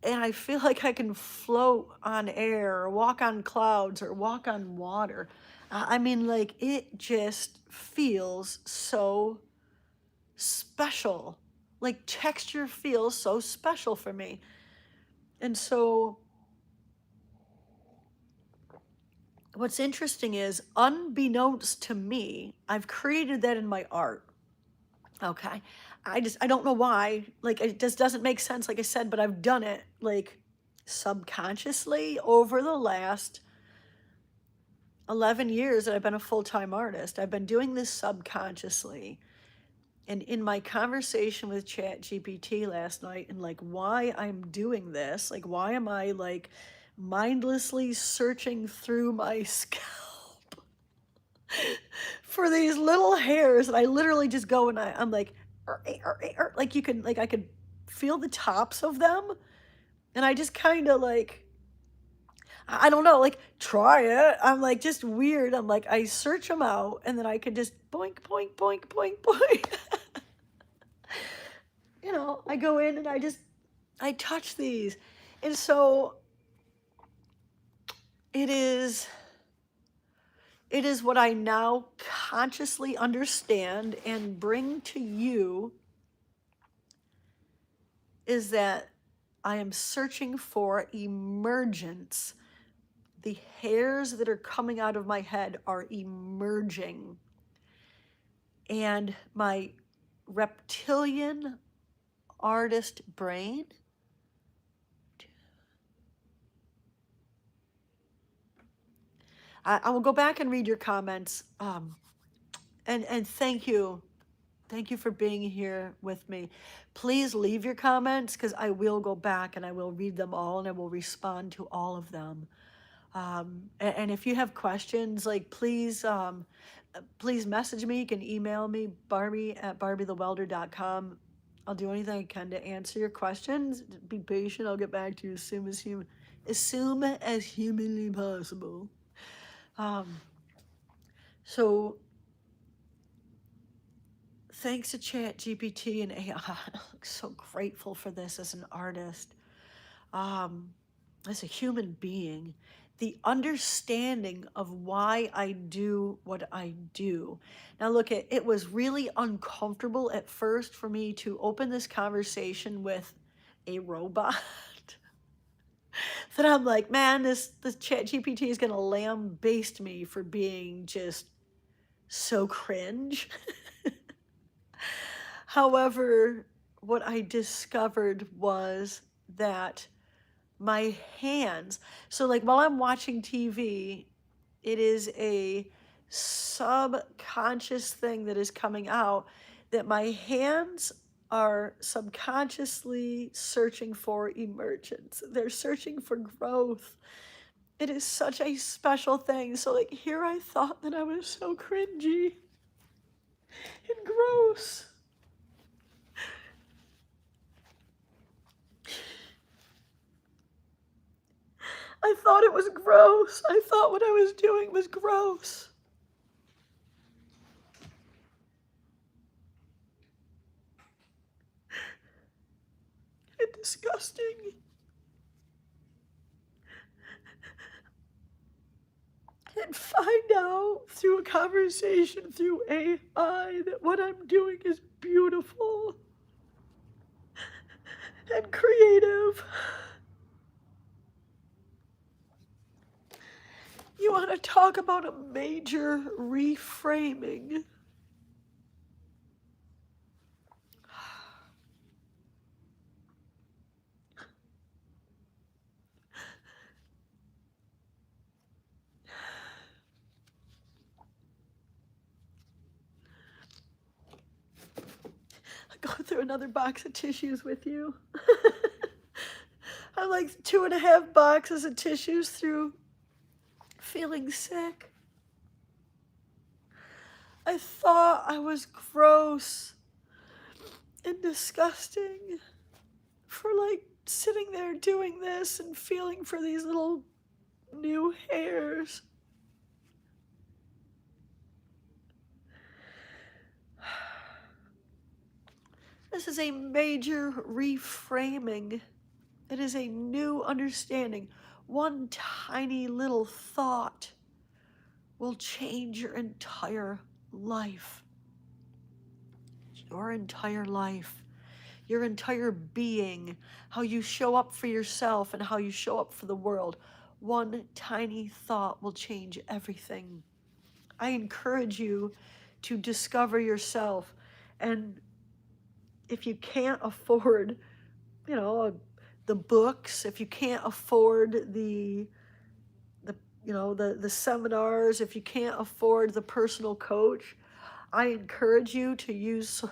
And I feel like I can float on air or walk on clouds or walk on water. I mean, like, it just feels so special. Like, texture feels so special for me. And so what's interesting is, unbeknownst to me, I've created that in my art. Okay. I don't know why. Like, it just doesn't make sense, like I said, but I've done it like subconsciously over the last 11 years that I've been a full-time artist. I've been doing this subconsciously. And in my conversation with Chat GPT last night, and like why I'm doing this, like why am I like mindlessly searching through my scalp for these little hairs, and I literally just go and I'm like, like you can, like I could feel the tops of them, and I just kind of like, I don't know, like try it. I'm like just weird. I'm like I search them out, and then I could just boink, boink, boink, boink, boink. I go in and I touch these, and so it is. It is what I now consciously understand and bring to you, is that I am searching for emergence. The hairs that are coming out of my head are emerging. And my reptilian artist brain, I will go back and read your comments. And thank you. Thank you for being here with me. Please leave your comments, because I will go back and I will read them all and I will respond to all of them. And if you have questions, like please message me. You can email me, Barbie@barbiethewelder.com. I'll do anything I can to answer your questions. Be patient. I'll get back to you as soon as humanly possible. So thanks to Chat GPT and AI, I'm so grateful for this as an artist, as a human being, the understanding of why I do what I do. Now, look, it was really uncomfortable at first for me to open this conversation with a robot. That I'm like, man, this Chat GPT is gonna lambaste me for being just so cringe. However, what I discovered was that my hands, so like while I'm watching TV, it is a subconscious thing that is coming out, that my hands are subconsciously searching for emergence. They're searching for growth. It is such a special thing. So like here I thought that I was so cringy and gross. I thought it was gross. I thought what I was doing was gross. And disgusting. And find out through a conversation through AI that what I'm doing is beautiful and creative. You want to talk about a major reframing? I'll go through another box of tissues with you. I'm like 2.5 boxes of tissues through feeling sick. I thought I was gross and disgusting for like sitting there doing this and feeling for these little new hairs. This is a major reframing. It is a new understanding. One tiny little thought will change your entire life. Your entire life. your entire being, how you show up for yourself and how you show up for the world. One tiny thought will change everything. I encourage you to discover yourself. And if you can't afford, you know, the books, if you can't afford the the seminars, if you can't afford the personal coach, I encourage you to use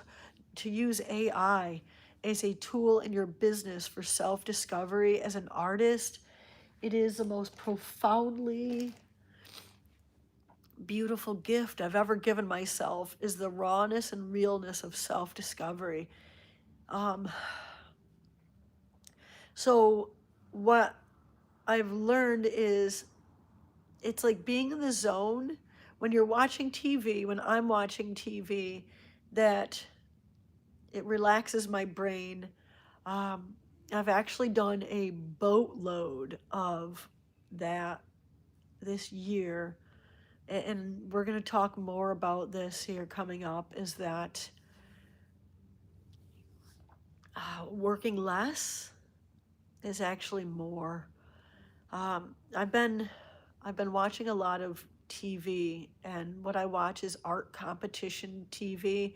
AI as a tool in your business for self-discovery. As an artist, it is the most profoundly beautiful gift I've ever given myself, is the rawness and realness of self-discovery. Um, so what I've learned is it's like being in the zone when you're watching TV, when I'm watching TV, that it relaxes my brain. Um, I've actually done a boatload of that this year. And we're going to talk more about this here coming up, is that working less is actually more. I've been watching a lot of TV, and what I watch is art competition TV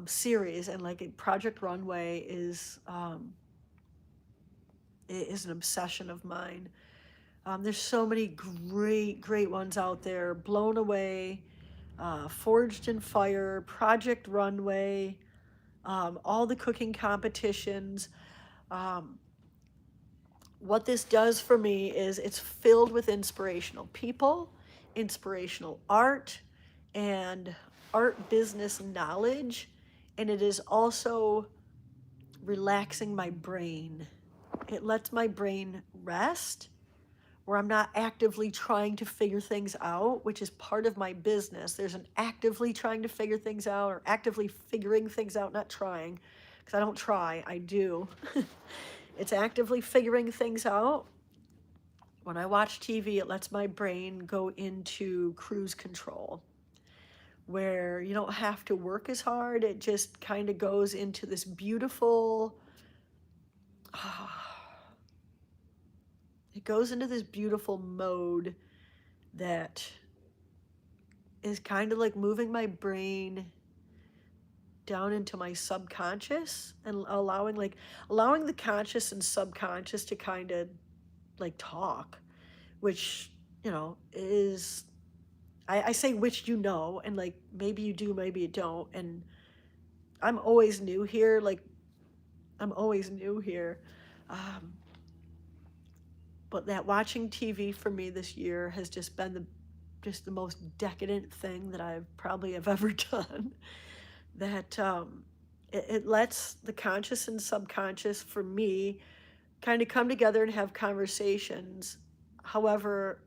series, and like Project Runway is an obsession of mine. There's so many great ones out there. Blown Away, Forged in Fire, Project Runway, all the cooking competitions. Um, what this does for me is it's filled with inspirational people, inspirational art, and art business knowledge. And it is also relaxing my brain. It lets my brain rest, where I'm not actively trying to figure things out, which is part of my business. There's an actively trying to figure things out, or actively figuring things out, not trying, because I don't try, I do. It's actively figuring things out. When I watch TV, it lets my brain go into cruise control, where you don't have to work as hard. It just kind of goes into this beautiful, it goes into this beautiful mode that is kind of like moving my brain down into my subconscious, and allowing the conscious and subconscious to kind of like talk, which is, I say which, and like maybe you do, maybe you don't, and I'm always new here, um, but that watching TV for me this year has just been the most decadent thing that I've probably have ever done. That it lets the conscious and subconscious, for me, kind of come together and have conversations. However,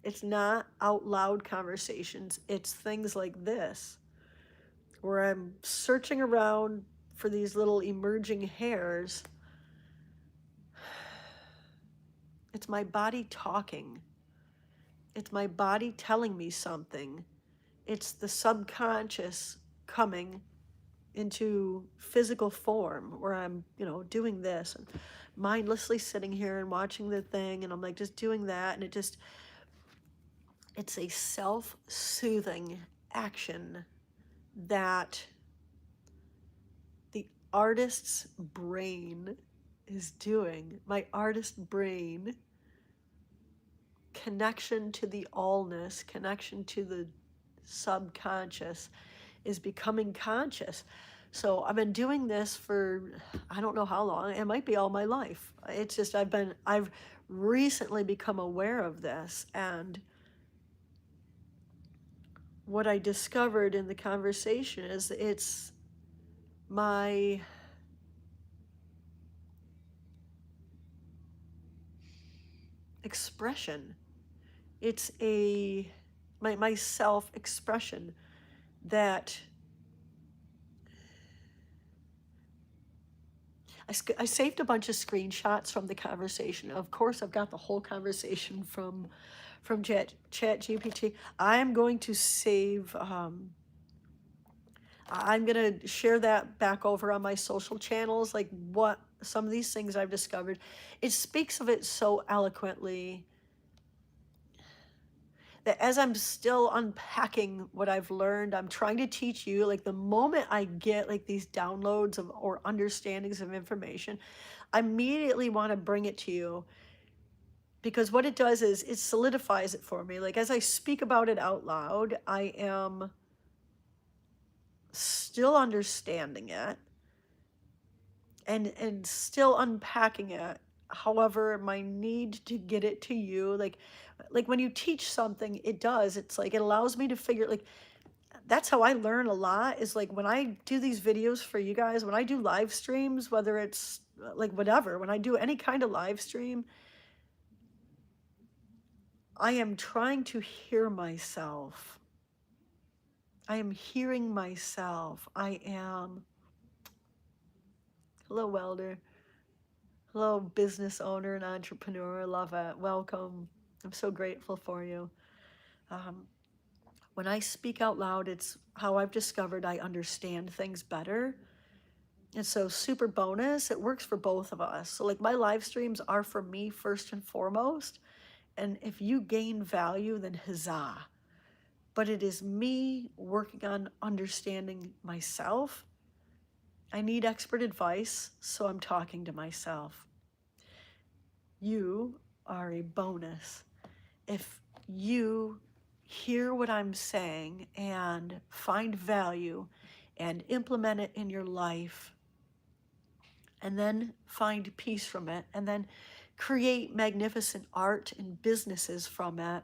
it's not out loud conversations. It's things like this, where I'm searching around for these little emerging hairs. It's my body talking. It's my body telling me something. It's the subconscious coming into physical form, where I'm, doing this and mindlessly sitting here and watching the thing, and I'm like just doing that, and it's a self-soothing action that the artist's brain is doing. My artist brain, connection to the allness, connection to the subconscious, is becoming conscious. So I've been doing this for, I don't know how long. It might be all my life. It's just I've recently become aware of this, and what I discovered in the conversation is it's my expression. It's my self-expression that I saved a bunch of screenshots from the conversation. Of course, I've got the whole conversation from Chat GPT. I am going to save I'm going to share that back over on my social channels, like what some of these things I've discovered. It speaks of it so eloquently that as I'm still unpacking what I've learned, I'm trying to teach you, like the moment I get like these downloads of or understandings of information, I immediately want to bring it to you, because what it does is it solidifies it for me. Like as I speak about it out loud, I am still understanding it and still unpacking it. However, my need to get it to you, like when you teach something, it does, it's like it allows me to figure, like that's how I learn a lot, is like when I do these videos for you guys, when I do live streams, whether it's like whatever, when I do any kind of live stream, I am trying to hear myself. I am hearing myself. I am, hello, Welder. Hello, business owner and entrepreneur. Love it. Welcome. I'm so grateful for you. Um, when I speak out loud, it's how I've discovered I understand things better. And so, super bonus, it works for both of us. So, like, my live streams are for me first and foremost. And if you gain value, then huzzah. But it is me working on understanding myself. I need expert advice, so I'm talking to myself. You are a bonus. If you hear what I'm saying and find value and implement it in your life, and then find peace from it, and then create magnificent art and businesses from it.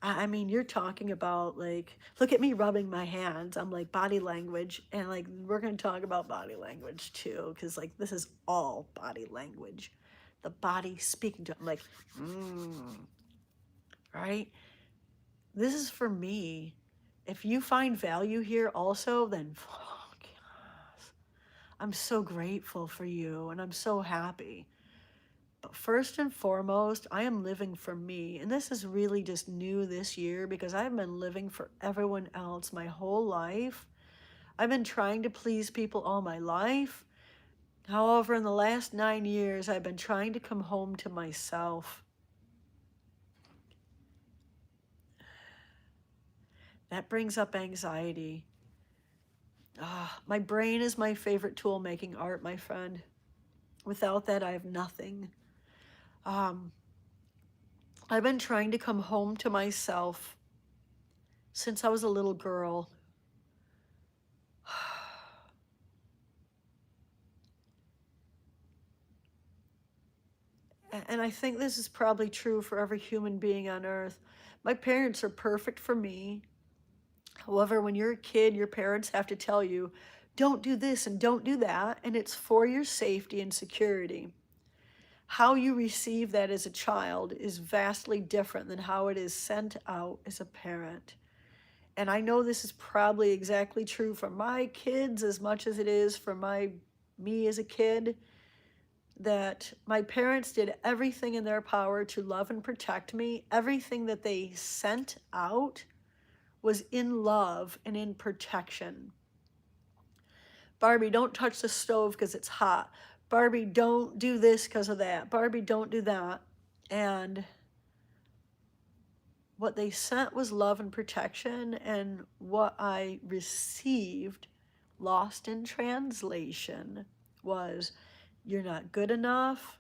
I mean, you're talking about, like, look at me rubbing my hands. I'm like body language, and like we're going to talk about body language too, because like this is all body language. The body speaking to, I'm like, right? This is for me. If you find value here also, then fuck yes. I'm so grateful for you and I'm so happy. But first and foremost, I am living for me. And this is really just new this year because I've been living for everyone else my whole life. I've been trying to please people all my life. However, in the last 9 years, I've been trying to come home to myself. That brings up anxiety. My brain is my favorite tool making art, my friend. Without that, I have nothing. I've been trying to come home to myself since I was a little girl. And I think this is probably true for every human being on earth. My parents are perfect for me. However, when you're a kid, your parents have to tell you, don't do this and don't do that, and it's for your safety and security. How you receive that as a child is vastly different than how it is sent out as a parent. And I know this is probably exactly true for my kids as much as it is for me as a kid, that my parents did everything in their power to love and protect me. Everything that they sent out was in love and in protection. Barbie, don't touch the stove because it's hot. Barbie, don't do this because of that. Barbie, don't do that. And what they sent was love and protection, and what I received, lost in translation, was you're not good enough,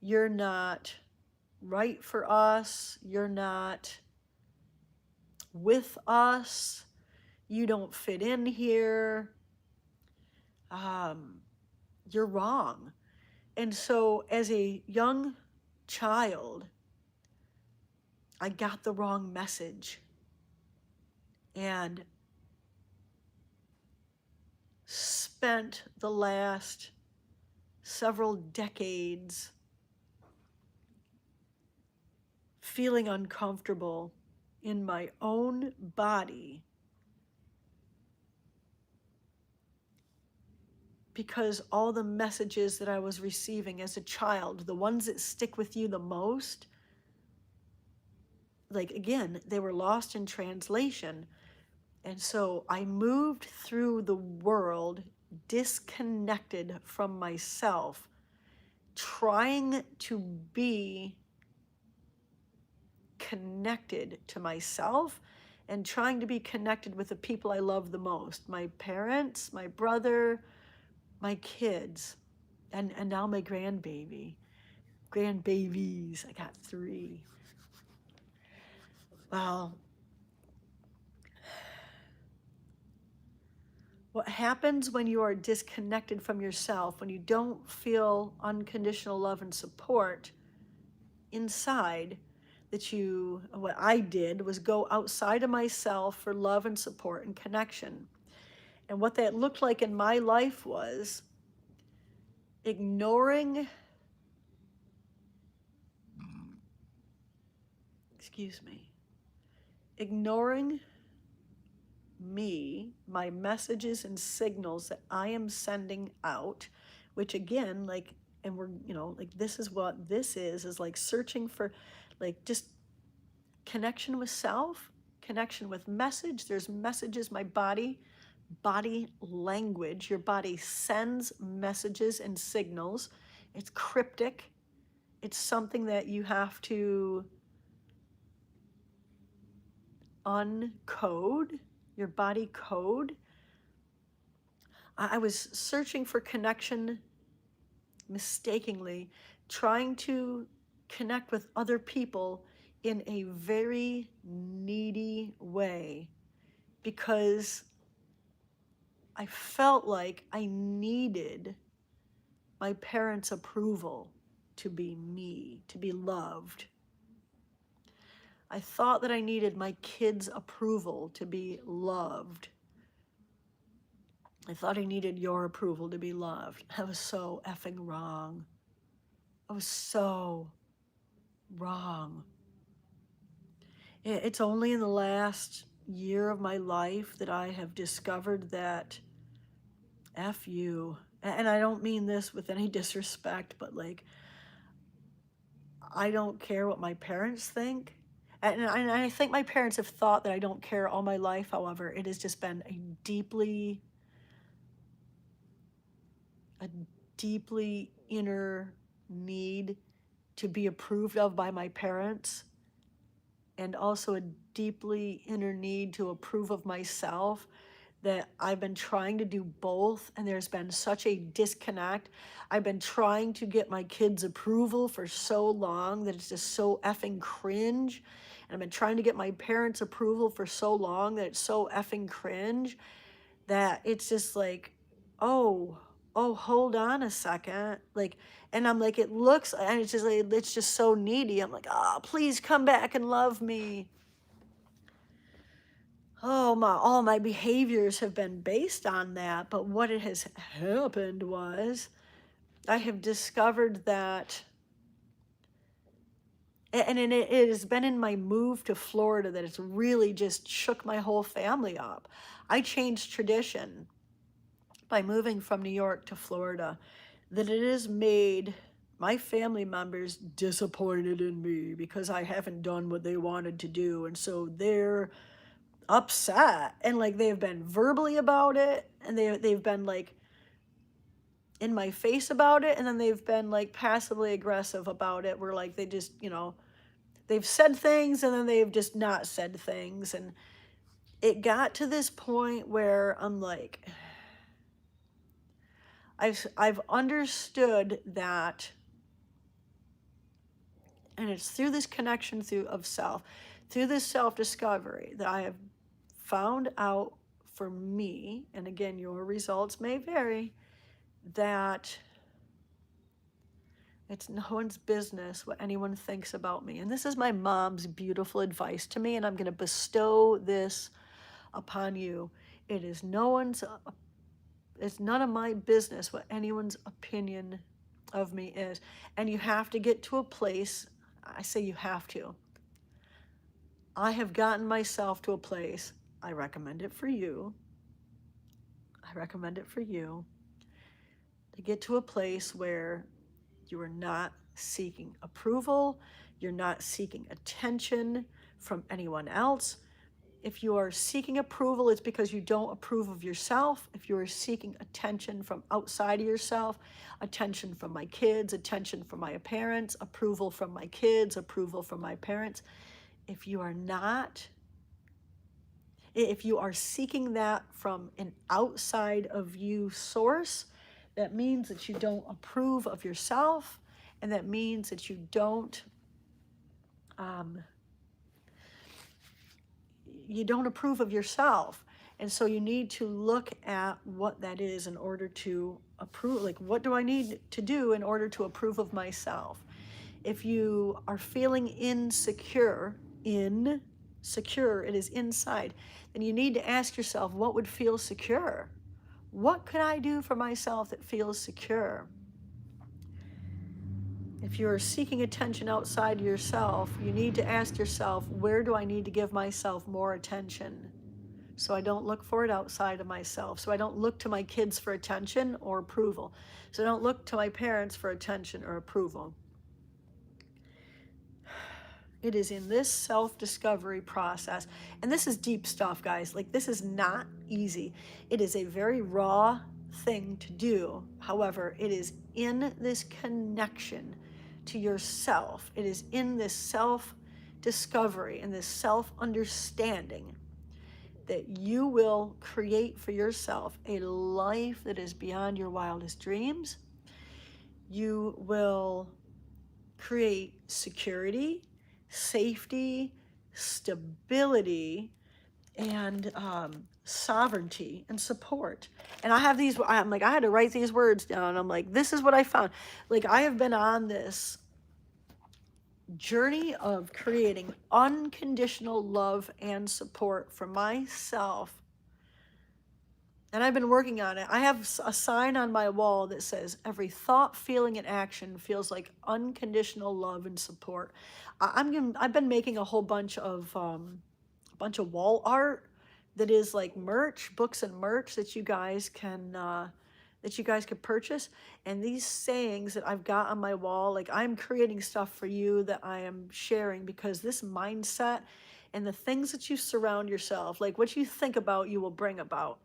you're not right for us, you're not with us, you don't fit in here, you're wrong. And so as a young child, I got the wrong message and spent the last several decades feeling uncomfortable in my own body because all the messages that I was receiving as a child, the ones that stick with you the most, like again, they were lost in translation. And so I moved through the world disconnected from myself, trying to be connected to myself and trying to be connected with the people I love the most, my parents, my brother, my kids, and now my grandbabies. I got 3. Well, what happens when you are disconnected from yourself, when you don't feel unconditional love and support inside, what I did was go outside of myself for love and support and connection. And what that looked like in my life was ignoring, excuse me, ignoring me, my messages and signals that I am sending out, which again, like, and we're, like, this is what this is like searching for, like, just connection with self, connection with message. There's messages, my body language. Your body sends messages and signals. It's cryptic. It's something that you have to uncode, your body code. I was searching for connection mistakenly, trying to connect with other people in a very needy way because I felt like I needed my parents' approval to be me, to be loved. I thought that I needed my kids' approval to be loved. I thought I needed your approval to be loved. I was so effing wrong. I was so wrong. It's only in the last year of my life that I have discovered that F you. And I don't mean this with any disrespect, but like, I don't care what my parents think. And I think my parents have thought that I don't care all my life. However, it has just been a deeply inner need to be approved of by my parents, and also a deeply inner need to approve of myself, that I've been trying to do both, and there's been such a disconnect. I've been trying to get my kids' approval for so long that it's just so effing cringe. And I've been trying to get my parents' approval for so long that it's so effing cringe that it's just like, oh, hold on a second. Like, and I'm like, it looks, and it's just so needy. I'm like, oh, please come back and love me. All my behaviors have been based on that. But what it has happened was I have discovered that, and it has been in my move to Florida that it's really just shook my whole family up. I changed tradition by moving from New York to Florida, that it has made my family members disappointed in me because I haven't done what they wanted to do. And so they're upset, and like they've been verbally about it, and they've been like in my face about it, and then they've been like passively aggressive about it, where like they just, they've said things and then they've just not said things. And it got to this point where I'm like, I've understood that, and it's through this connection of self, through this self-discovery, that I have found out for me, and again, your results may vary, that it's no one's business what anyone thinks about me. And this is my mom's beautiful advice to me, and I'm going to bestow this upon you. It's none of my business what anyone's opinion of me is. And you have to get to a place, I say you have to. I have gotten myself to a place, I recommend it for you. I recommend it for you to get to a place where you are not seeking approval, you're not seeking attention from anyone else. If you are seeking approval, it's because you don't approve of yourself. If you are seeking attention from outside of yourself, attention from my kids, attention from my parents, approval from my kids, approval from my parents, if you are not, if you are seeking that from an outside of you source, that means that you don't approve of yourself, and that means that you don't approve of yourself. And so you need to look at what that is in order to approve. Like, what do I need to do in order to approve of myself? If you are feeling insecure, it is inside, then you need to ask yourself, what would feel secure? What could I do for myself that feels secure? If you're seeking attention outside yourself, you need to ask yourself, where do I need to give myself more attention? So I don't look for it outside of myself. So I don't look to my kids for attention or approval. So I don't look to my parents for attention or approval. It is in this self-discovery process, and this is deep stuff, guys. Like, this is not easy. It is a very raw thing to do. However, it is in this connection to yourself. It is in this self-discovery and this self-understanding that you will create for yourself a life that is beyond your wildest dreams. You will create security, safety, stability, and sovereignty and support. And I have these, I'm like, I had to write these words down. I'm like, this is what I found. Like, I have been on this journey of creating unconditional love and support for myself. And I've been working on it. I have a sign on my wall that says, every thought, feeling, and action feels like unconditional love and support. I've been making a whole bunch of wall art that is like merch, books and merch that you guys can purchase. And these sayings that I've got on my wall, like, I'm creating stuff for you that I am sharing, because this mindset and the things that you surround yourself, like what you think about, you will bring about.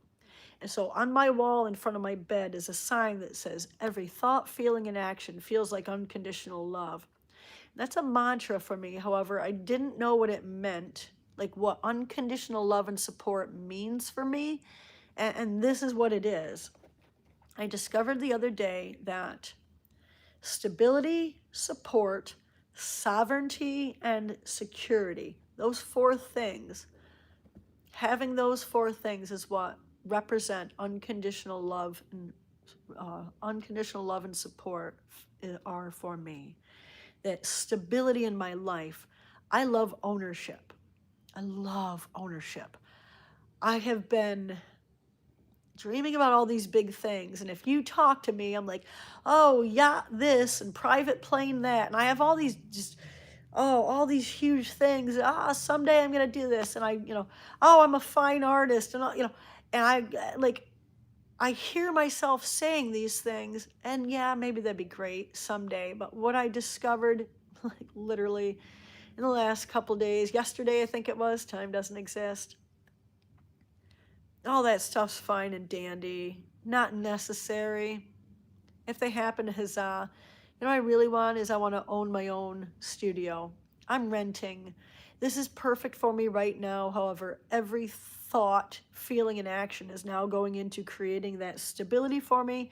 And so on my wall in front of my bed is a sign that says, every thought, feeling, and action feels like unconditional love. That's a mantra for me. However, I didn't know what it meant, like what unconditional love and support means for me. And this is what it is. I discovered the other day that stability, support, sovereignty, and security, those four things, having those four things is what represent unconditional love and support are for me. That stability in my life. I love ownership. I love ownership. I have been dreaming about all these big things, and if you talk to me, I'm like, oh, yacht this and private plane that, and I have all these all these huge things. Someday I'm gonna do this, and I'm a fine artist, and I hear myself saying these things, and yeah, maybe that'd be great someday. But what I discovered, like, literally in the last couple days, yesterday I think it was, time doesn't exist. All that stuff's fine and dandy, not necessary. If they happen, huzzah. You know what I really want is I want to own my own studio. I'm renting. This is perfect for me right now. However, every thought, feeling, and action is now going into creating that stability for me.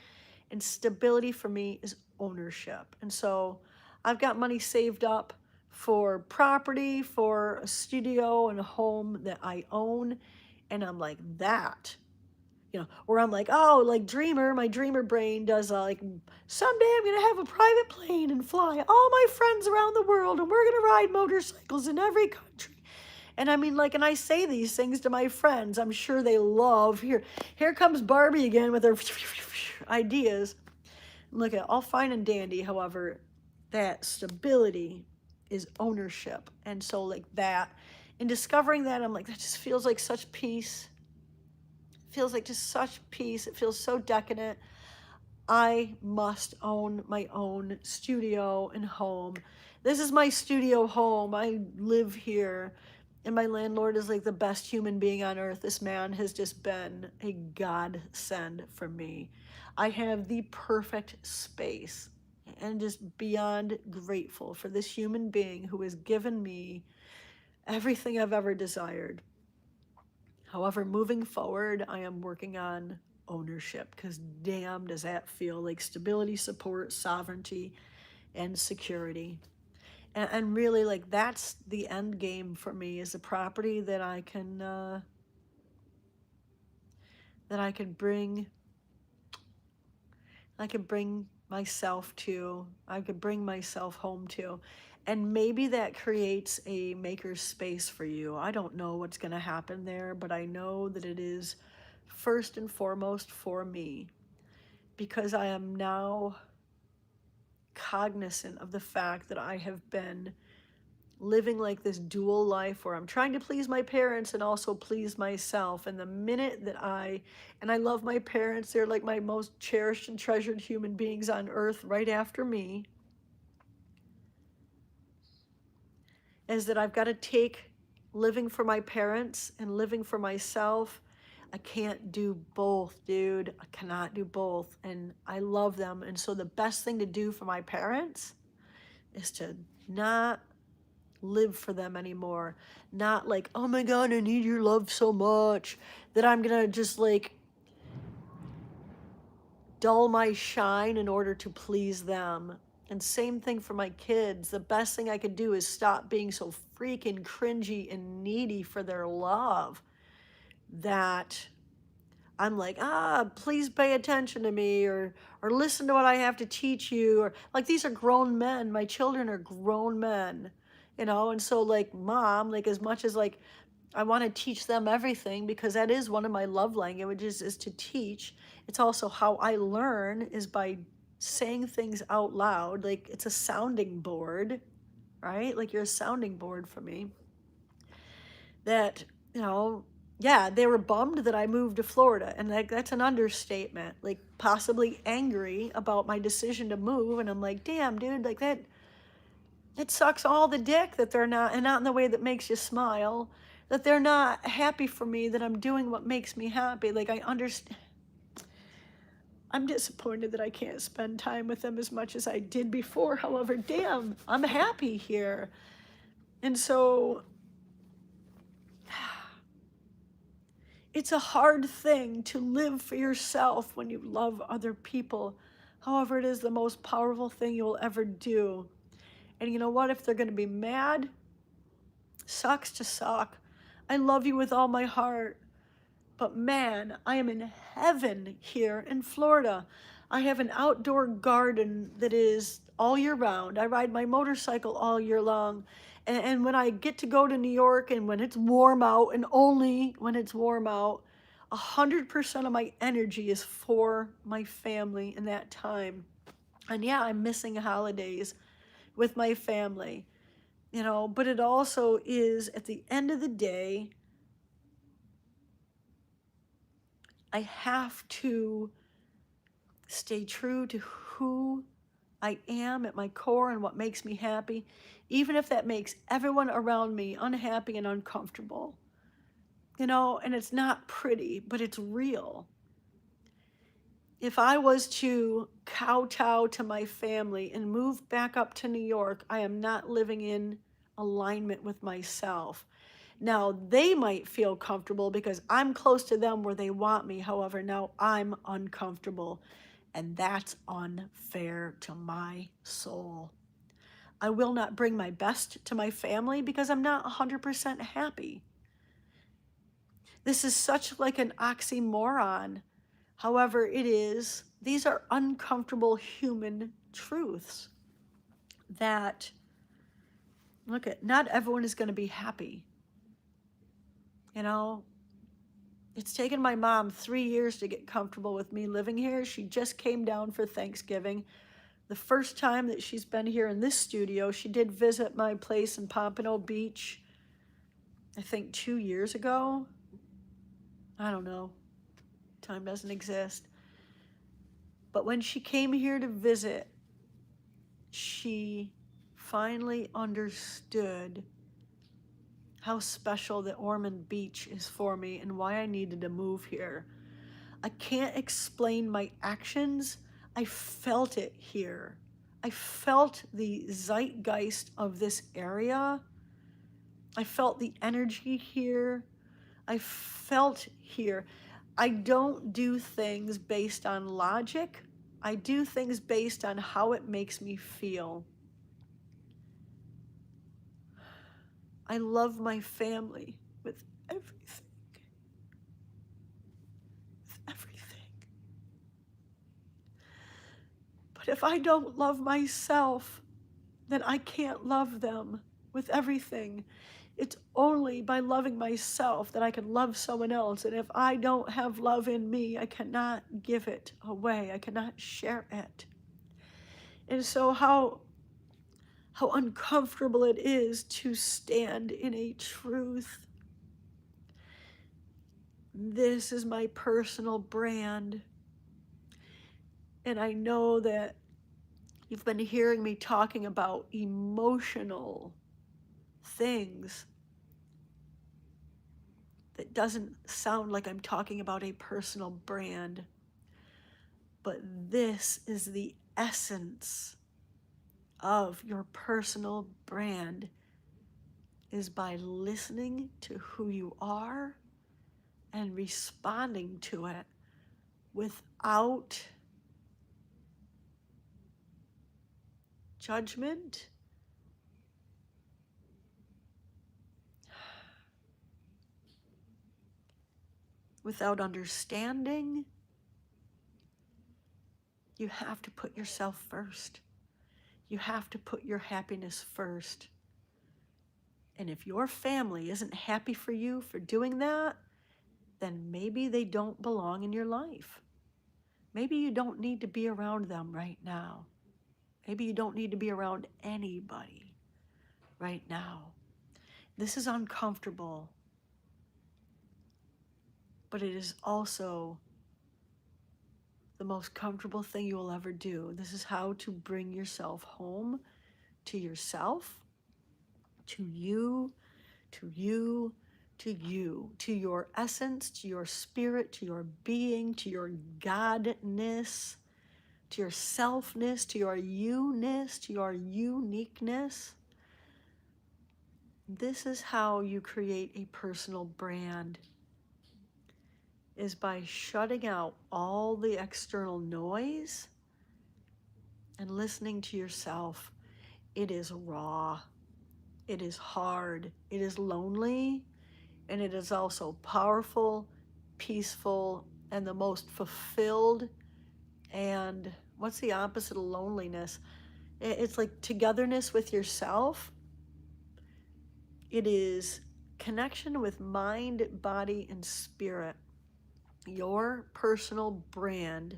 And stability for me is ownership. And so I've got money saved up for property, for a studio and a home that I own. And I'm like, that, where I'm like, oh, like dreamer, my dreamer brain does like, someday I'm going to have a private plane and fly all my friends around the world, and we're going to ride motorcycles in every country. And I mean, like, and I say these things to my friends. I'm sure they love, here comes Barbie again with her ideas. Look at all fine and dandy. However, that stability is ownership. And so like that, in discovering that, I'm like, that just feels like such peace. Feels like just such peace. It feels so decadent. I must own my own studio and home. This is my studio home. I live here. And my landlord is like the best human being on earth. This man has just been a godsend for me. I have the perfect space and just beyond grateful for this human being who has given me everything I've ever desired. However, moving forward, I am working on ownership because damn, does that feel like stability, support, sovereignty, and security. And really, like, that's the end game for me is a property that I can bring, I could bring myself to, I could bring myself home to. And maybe that creates a maker's space for you. I don't know what's going to happen there, but I know that it is first and foremost for me because I am now cognizant of the fact that I have been living like this dual life where I'm trying to please my parents and also please myself. And the minute that and I love my parents, they're like my most cherished and treasured human beings on earth right after me, is that I've got to take living for my parents and living for myself. I can't do both, dude. I cannot do both. And I love them. And so the best thing to do for my parents is to not live for them anymore. Not like, oh my God, I need your love so much that I'm gonna just like dull my shine in order to please them. And same thing for my kids. The best thing I could do is stop being so freaking cringy and needy for their love that I'm like, please pay attention to me or listen to what I have to teach you. Or like these are grown men. My children are grown men, and so like mom, like as much as like I want to teach them everything because that is one of my love languages is to teach. It's also how I learn is by saying things out loud. Like it's a sounding board, right? Like you're a sounding board for me that, yeah, they were bummed that I moved to Florida. And that's an understatement, like possibly angry about my decision to move. And I'm like, damn, dude, like that, it sucks all the dick that they're not, and not in the way that makes you smile, that they're not happy for me, that I'm doing what makes me happy. Like I understand. I'm disappointed that I can't spend time with them as much as I did before. However, damn, I'm happy here. And so it's a hard thing to live for yourself when you love other people. However, it is the most powerful thing you'll ever do. And you know what? If they're going to be mad, sucks to suck. I love you with all my heart. But man, I am in heaven here in Florida. I have an outdoor garden that is all year round. I ride my motorcycle all year long. And when I get to go to New York and when it's warm out, and only when it's warm out, 100% of my energy is for my family in that time. And yeah, I'm missing holidays with my family, but it also is at the end of the day, I have to stay true to who I am at my core and what makes me happy, even if that makes everyone around me unhappy and uncomfortable. And it's not pretty, but it's real. If I was to kowtow to my family and move back up to New York, I am not living in alignment with myself. Now, they might feel comfortable because I'm close to them where they want me. However, now I'm uncomfortable, and that's unfair to my soul. I will not bring my best to my family because I'm not 100% happy. This is such like an oxymoron. However, these are uncomfortable human truths that, not everyone is going to be happy. It's taken my mom 3 years to get comfortable with me living here. She just came down for Thanksgiving. The first time that she's been here in this studio, she did visit my place in Pompano Beach, I think 2 years ago. I don't know. Time doesn't exist. But when she came here to visit, she finally understood how special that Ormond Beach is for me and why I needed to move here. I can't explain my actions. I felt it here. I felt the zeitgeist of this area. I felt the energy here. I felt here. I don't do things based on logic. I do things based on how it makes me feel. I love my family with everything. With everything. But if I don't love myself, then I can't love them with everything. It's only by loving myself that I can love someone else. And if I don't have love in me, I cannot give it away. I cannot share it. And so how uncomfortable it is to stand in a truth. This is my personal brand. And I know that you've been hearing me talking about emotional things. That doesn't sound like I'm talking about a personal brand. But this is the essence of your personal brand, is by listening to who you are and responding to it without judgment, without understanding. You have to put yourself first. You have to put your happiness first. And if your family isn't happy for you for doing that, then maybe they don't belong in your life. Maybe you don't need to be around them right now. Maybe you don't need to be around anybody right now. This is uncomfortable, but it is also the most comfortable thing you will ever do. This is how to bring yourself home to yourself, to you, to you, to you, to your essence, to your spirit, to your being, to your godness, to your selfness, to your you-ness, to your uniqueness. This is how you create a personal brand, is by shutting out all the external noise and listening to yourself. It is raw, it is hard, it is lonely, and it is also powerful, peaceful, and the most fulfilled. And what's the opposite of loneliness? It's like togetherness with yourself. It is connection with mind, body, and spirit. Your personal brand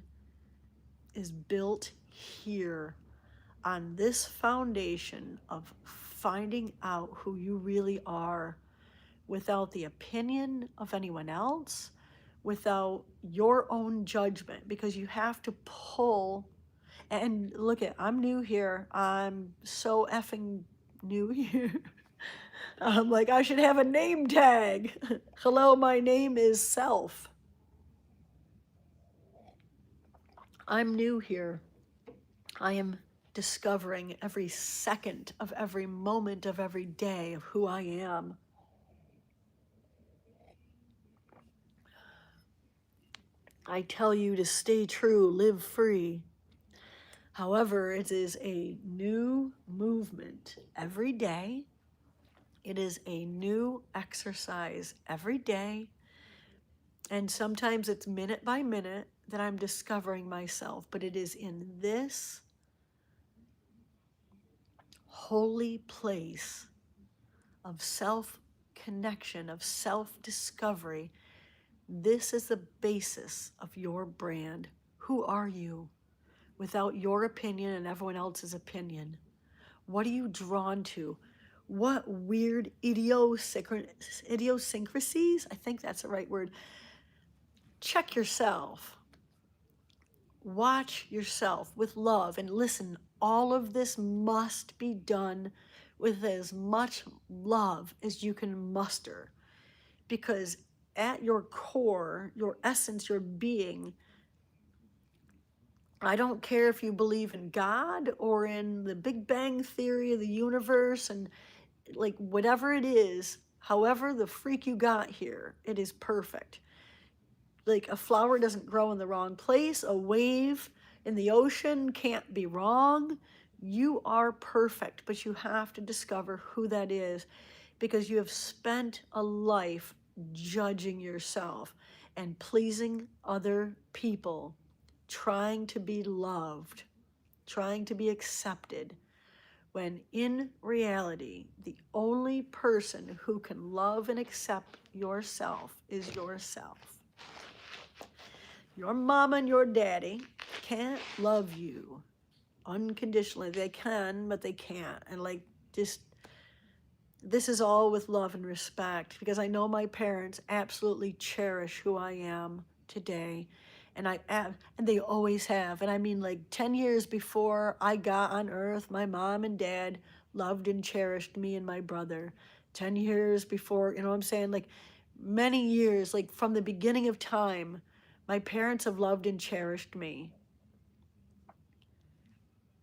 is built here on this foundation of finding out who you really are without the opinion of anyone else, without your own judgment, because you have to pull. And look at, I'm new here. I'm so effing new here. I'm like, I should have a name tag. Hello, my name is Self. I'm new here. I am discovering every second of every moment of every day of who I am. I tell you to stay true, live free. However, it is a new movement every day. It is a new exercise every day. And sometimes it's minute by minute that I'm discovering myself, but it is in this holy place of self-connection, of self-discovery. This is the basis of your brand. Who are you without your opinion and everyone else's opinion? What are you drawn to? What weird idiosyncrasies? I think that's the right word. Check yourself. Watch yourself with love and listen. All of this must be done with as much love as you can muster. Because at your core, your essence, your being, I don't care if you believe in God or in the Big Bang Theory of the universe and like whatever it is, however the freak you got here, it is perfect. Like a flower doesn't grow in the wrong place, a wave in the ocean can't be wrong. You are perfect, but you have to discover who that is because you have spent a life judging yourself and pleasing other people, trying to be loved, trying to be accepted, when in reality, the only person who can love and accept yourself is yourself. Your mama and your daddy can't love you unconditionally. They can, but they can't. And like, just, this is all with love and respect because I know my parents absolutely cherish who I am today. And and they always have. And I mean, like 10 years before I got on earth, my mom and dad loved and cherished me and my brother. 10 years before, you know what I'm saying? Like many years, like from the beginning of time, my parents have loved and cherished me.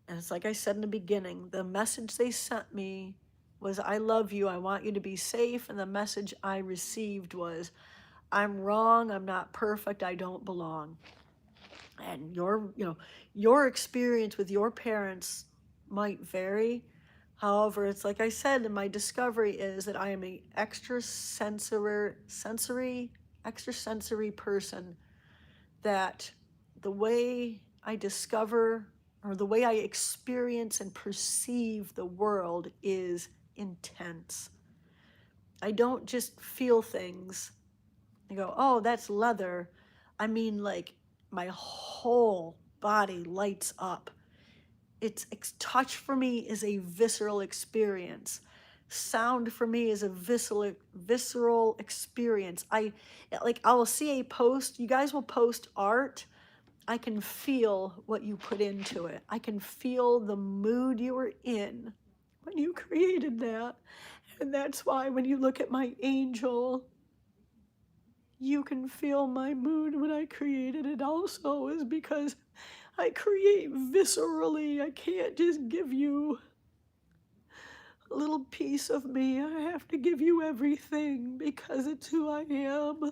And it's like I said in the beginning, the message they sent me was, I love you, I want you to be safe. And the message I received was, I'm wrong, I'm not perfect, I don't belong. And your experience with your parents might vary. However, it's like I said, and my discovery is that I am an extrasensory person, that the way I discover or the way I experience and perceive the world is intense. I don't just feel things and go, oh, that's leather. I mean, like my whole body lights up. Touch for me is a visceral experience. Sound for me is a visceral experience. I will see a post. You guys will post art. I can feel what you put into it. I can feel the mood you were in when you created that. And that's why when you look at my angel, you can feel my mood when I created it also, is because I create viscerally. I can't just give you a little piece of me. I have to give you everything because it's who I am.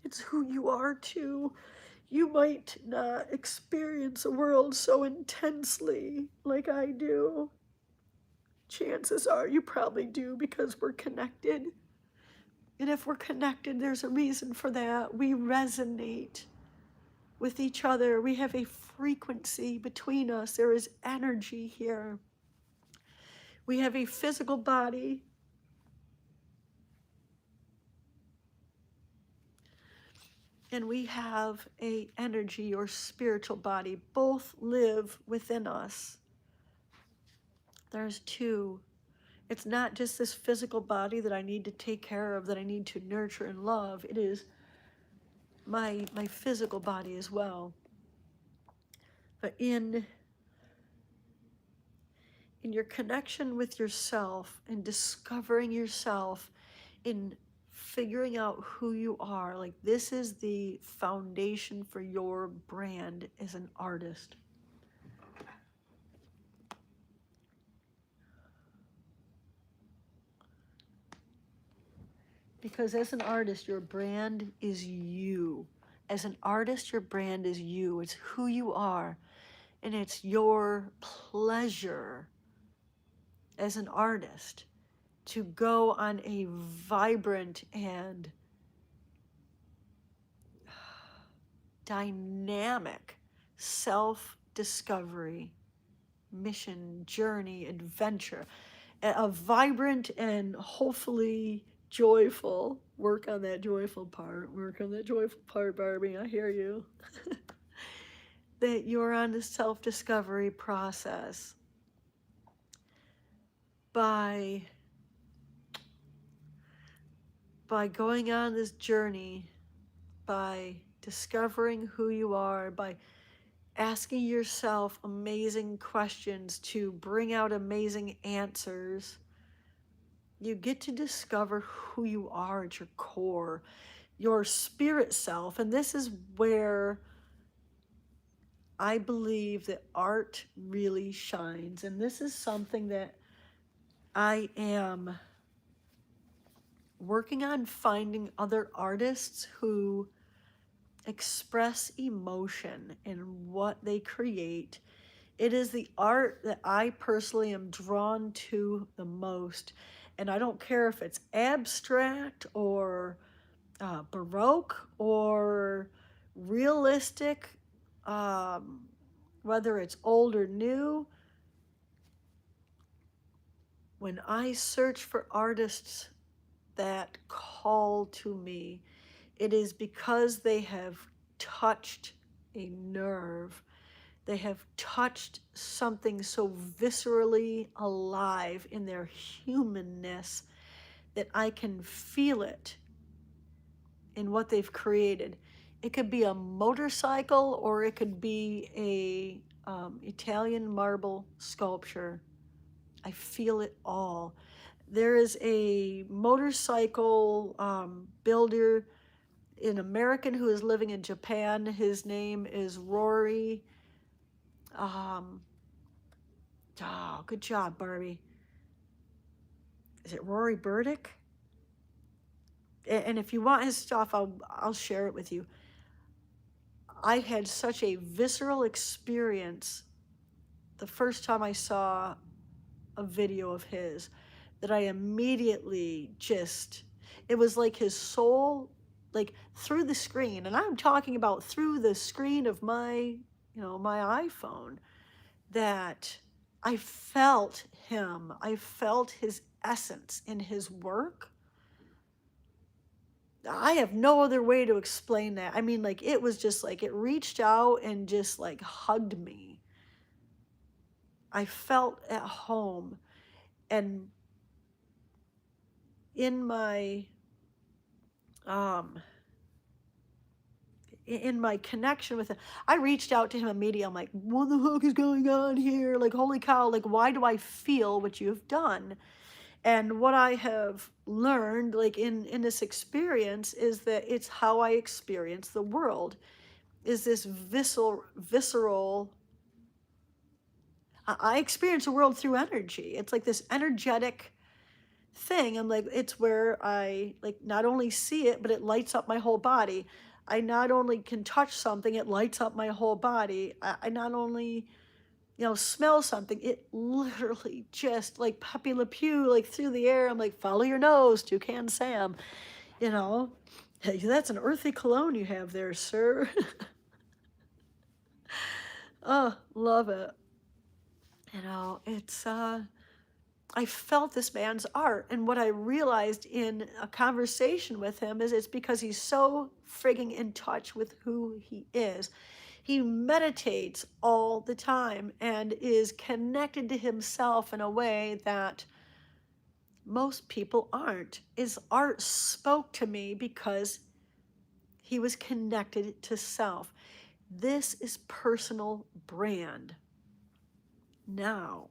It's who you are too. You might not experience a world so intensely like I do. Chances are you probably do because we're connected. And if we're connected, there's a reason for that. We resonate with each other. We have a frequency between us. There is energy here. We have a physical body. And we have a energy or spiritual body. Both live within us. There's two. It's not just this physical body that I need to take care of, that I need to nurture and love. It is my physical body as well. But in your connection with yourself and discovering yourself, in figuring out who you are, like this is the foundation for your brand as an artist. Because as an artist, your brand is you. As an artist, your brand is you. It's who you are. And it's your pleasure as an artist to go on a vibrant and dynamic self-discovery, mission, journey, adventure. A vibrant and hopefully joyful, work on that joyful part, Barbie, I hear you. That you're on the self-discovery process by going on this journey, by discovering who you are, by asking yourself amazing questions to bring out amazing answers, you get to discover who you are at your core, your spirit self. And this is where I believe that art really shines. And this is something that I am working on, finding other artists who express emotion in what they create. It is the art that I personally am drawn to the most. And I don't care if it's abstract or Baroque or realistic, um, whether it's old or new. When I search for artists that call to me, it is because they have touched a nerve. They have touched something so viscerally alive in their humanness that I can feel it in what they've created. It could be a motorcycle or it could be a Italian marble sculpture. I feel it all. There is a motorcycle builder, an American who is living in Japan. His name is Rory. Oh, good job, Barbie. Is it Rory Burdick? And if you want his stuff, I'll share it with you. I had such a visceral experience the first time I saw a video of his that I immediately just, it was like his soul, like through the screen. And I'm talking about through the screen of my iPhone, that I felt him. I felt his essence in his work. I have no other way to explain that. I mean, like, it was just like it reached out and just like hugged me. I felt at home. And in my connection with him, I reached out to him immediately. I'm like, what the fuck is going on here? Like, holy cow, like, why do I feel what you've done? And what I have learned, like in this experience, is that it's how I experience the world. Is this visceral. I experience the world through energy. It's like this energetic thing. I'm like, it's where I like not only see it, but it lights up my whole body. I not only can touch something, it lights up my whole body. I not only smell something, it literally just like Pepe Le Pew, like through the air. I'm like, follow your nose, Toucan Sam. Hey, that's an earthy cologne you have there, sir. Oh, love it. It's I felt this man's art, and what I realized in a conversation with him is it's because he's so frigging in touch with who he is. He meditates all the time and is connected to himself in a way that most people aren't. His art spoke to me because he was connected to self. This is personal brand. Now,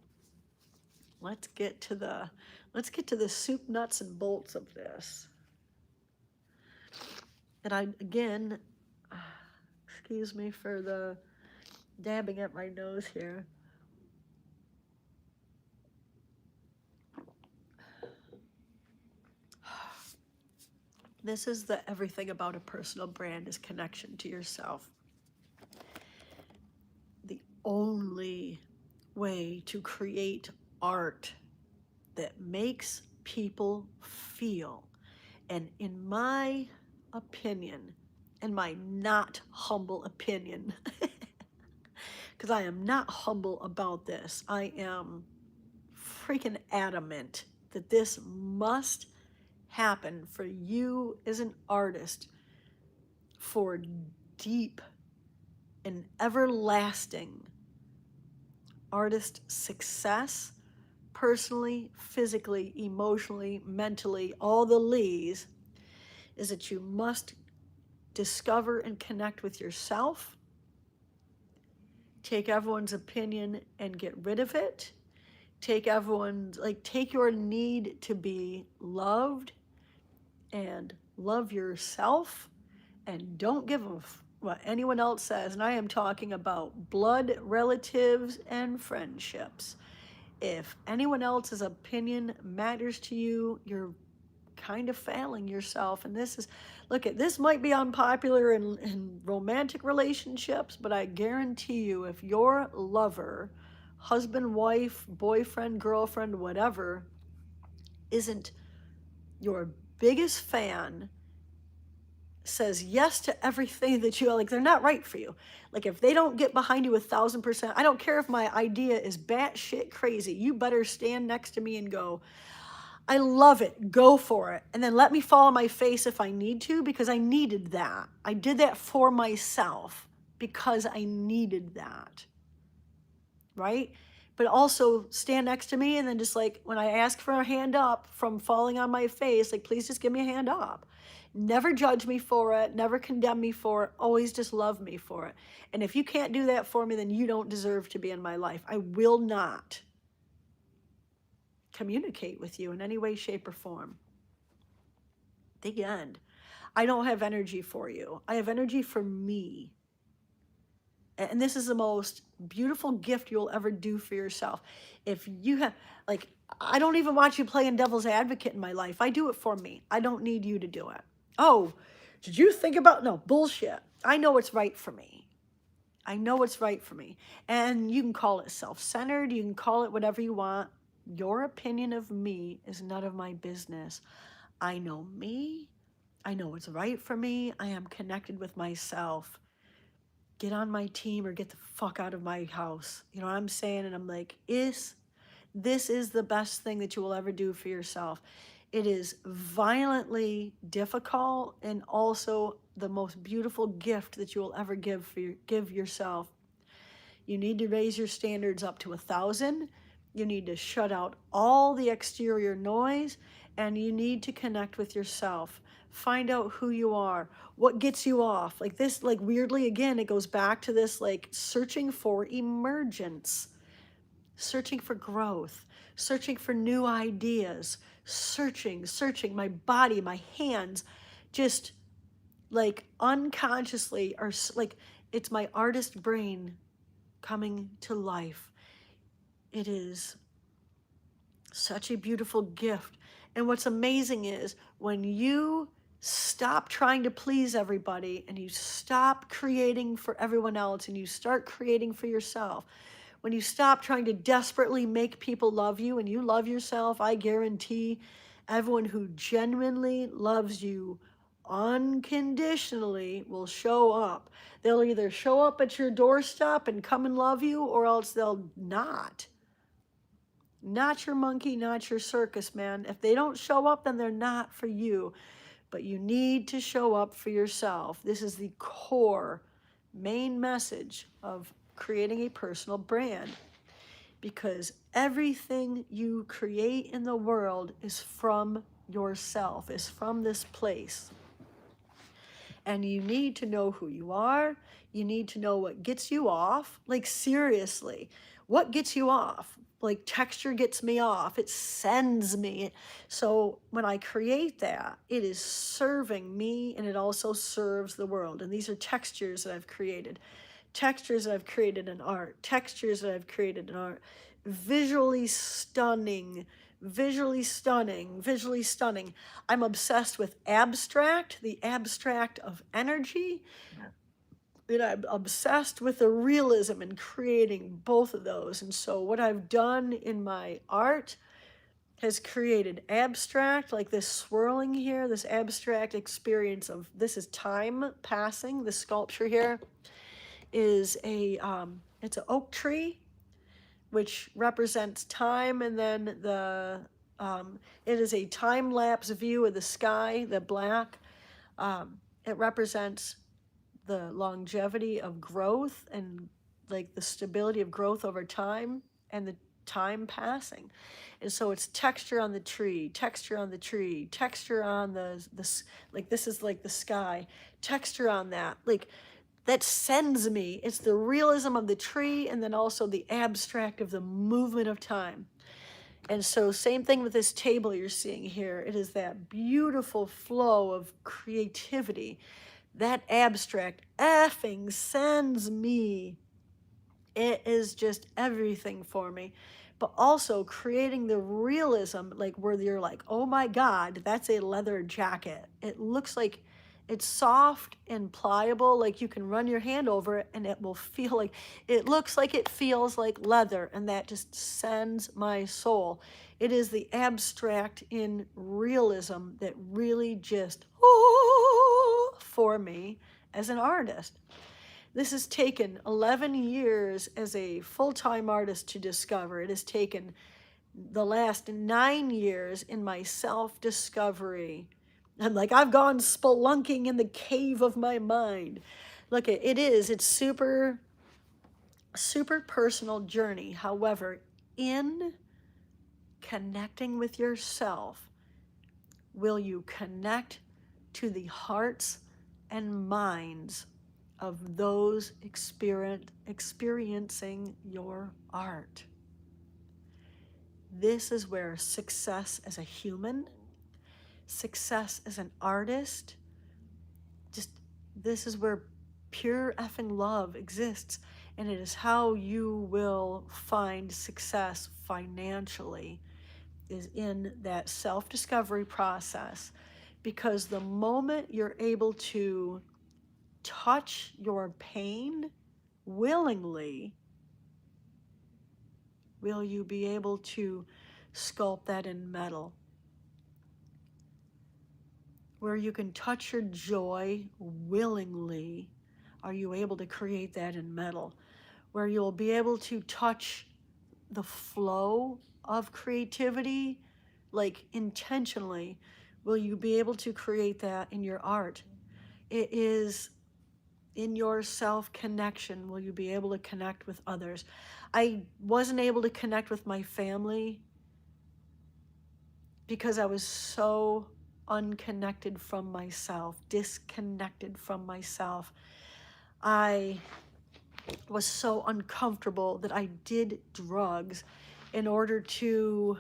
let's get to the soup, nuts, and bolts of this. And again, excuse me for the dabbing at my nose here. This is the everything about a personal brand is connection to yourself. The only way to create art that makes people feel, and in my opinion, and my not humble opinion, because I am not humble about this, I am freaking adamant that this must happen for you as an artist for deep and everlasting artist success, personally, physically, emotionally, mentally, all the lees, is that you must discover and connect with yourself. take everyone's opinion and get rid of it. Take everyone's, like, take your need to be loved and love yourself and don't give a what anyone else says. And I am talking about blood relatives and friendships. If anyone else's opinion matters to you, you're kind of failing yourself. And this is, look, at this might be unpopular in romantic relationships, but I guarantee you, if your lover, husband, wife, boyfriend, girlfriend, whatever, isn't your biggest fan, says yes to everything that you like, they're not right for you. Like, if they don't get behind you 1,000%, I don't care if my idea is batshit crazy, you better stand next to me and go, I love it, go for it. And then let me fall on my face if I need to, because I needed that. I did that for myself because I needed that, right? But also stand next to me, and then just like when I ask for a hand up from falling on my face, like, please just give me a hand up. Never judge me for it, never condemn me for it, always just love me for it. And if you can't do that for me, then you don't deserve to be in my life. I will not communicate with you in any way, shape, or form. The end. I don't have energy for you. I have energy for me. And this is the most beautiful gift you'll ever do for yourself. If you have, like, I don't even want you playing devil's advocate in my life. I do it for me. I don't need you to do it. Oh, did you think about, no, bullshit. I know what's right for me. I know what's right for me. And you can call it self-centered. You can call it whatever you want. Your opinion of me is none of my business. I know me. I know what's right for me. I am connected with myself. Get on my team or get the fuck out of my house. You know what I'm saying? And I'm like, this is the best thing that you will ever do for yourself. It is violently difficult and also the most beautiful gift that you will ever give yourself. You need to raise your standards up to 1,000. You need to shut out all the exterior noise, and you need to connect with yourself. Find out who you are, what gets you off. Like this, like weirdly, again, it goes back to this, like searching for emergence, searching for growth, searching for new ideas, searching, my body, my hands, just like unconsciously are like, it's my artist brain coming to life. It is such a beautiful gift. And what's amazing is when you stop trying to please everybody and you stop creating for everyone else and you start creating for yourself, when you stop trying to desperately make people love you and you love yourself, I guarantee everyone who genuinely loves you unconditionally will show up. They'll either show up at your doorstep and come and love you, or else they'll not. Not your monkey, not your circus, man. If they don't show up, then they're not for you. But you need to show up for yourself. This is the core, main message of creating a personal brand. Because everything you create in the world is from yourself, is from this place. And you need to know who you are. You need to know what gets you off. Like, seriously, what gets you off? Like, texture gets me off. It sends me. So when I create that, it is serving me and it also serves the world. And these are textures that I've created. Textures that I've created in art. Textures that I've created in art. Visually stunning. Visually stunning, visually stunning. I'm obsessed with abstract, the abstract of energy. And I'm obsessed with the realism and creating both of those. And so what I've done in my art has created abstract, like this swirling here, this abstract experience of, this is time passing. The sculpture here is it's an oak tree, which represents time, and then it is a time-lapse view of the sky, the black. It represents the longevity of growth and like the stability of growth over time and the time passing. And so it's texture on the tree, texture on the tree, texture on the like, this is like the sky, texture on that. Like, that sends me. It's the realism of the tree and then also the abstract of the movement of time. And so same thing with this table you're seeing here. It is that beautiful flow of creativity. That abstract effing sends me. It is just everything for me. But also creating the realism, like where you're like, oh my God, that's a leather jacket. It looks like it's soft and pliable, like you can run your hand over it and it will feel like, it looks like it feels like leather, and that just sends my soul. It is the abstract in realism that really just, oh, for me as an artist. This has taken 11 years as a full-time artist to discover. It has taken the last 9 years in my self-discovery. I'm like, I've gone spelunking in the cave of my mind. Look, it's super, super personal journey. However, in connecting with yourself, will you connect to the hearts and minds of those experiencing your art? This is where success as a human, success as an artist, just this is where pure effing love exists. And it is how you will find success financially, is in that self-discovery process. Because the moment you're able to touch your pain willingly, will you be able to sculpt that in metal? Where you can touch your joy willingly, are you able to create that in metal? Where you'll be able to touch the flow of creativity, like intentionally, will you be able to create that in your art? It is in your self-connection, will you be able to connect with others? I wasn't able to connect with my family because I was so unconnected from myself, disconnected from myself. I was so uncomfortable that I did drugs in order to,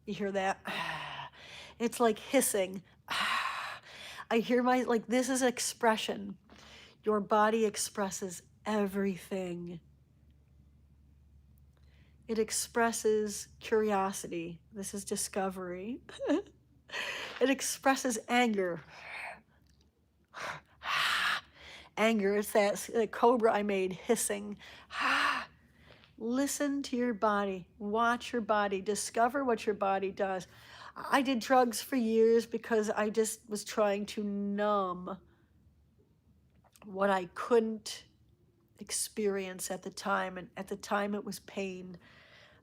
you hear that? It's like hissing. I hear like this is expression. Your body expresses everything. It expresses curiosity. This is discovery. It expresses anger. Anger, it's that cobra I made hissing. Listen to your body. Watch your body. Discover what your body does. I did drugs for years because I just was trying to numb what I couldn't experience at the time. And at the time it was pain.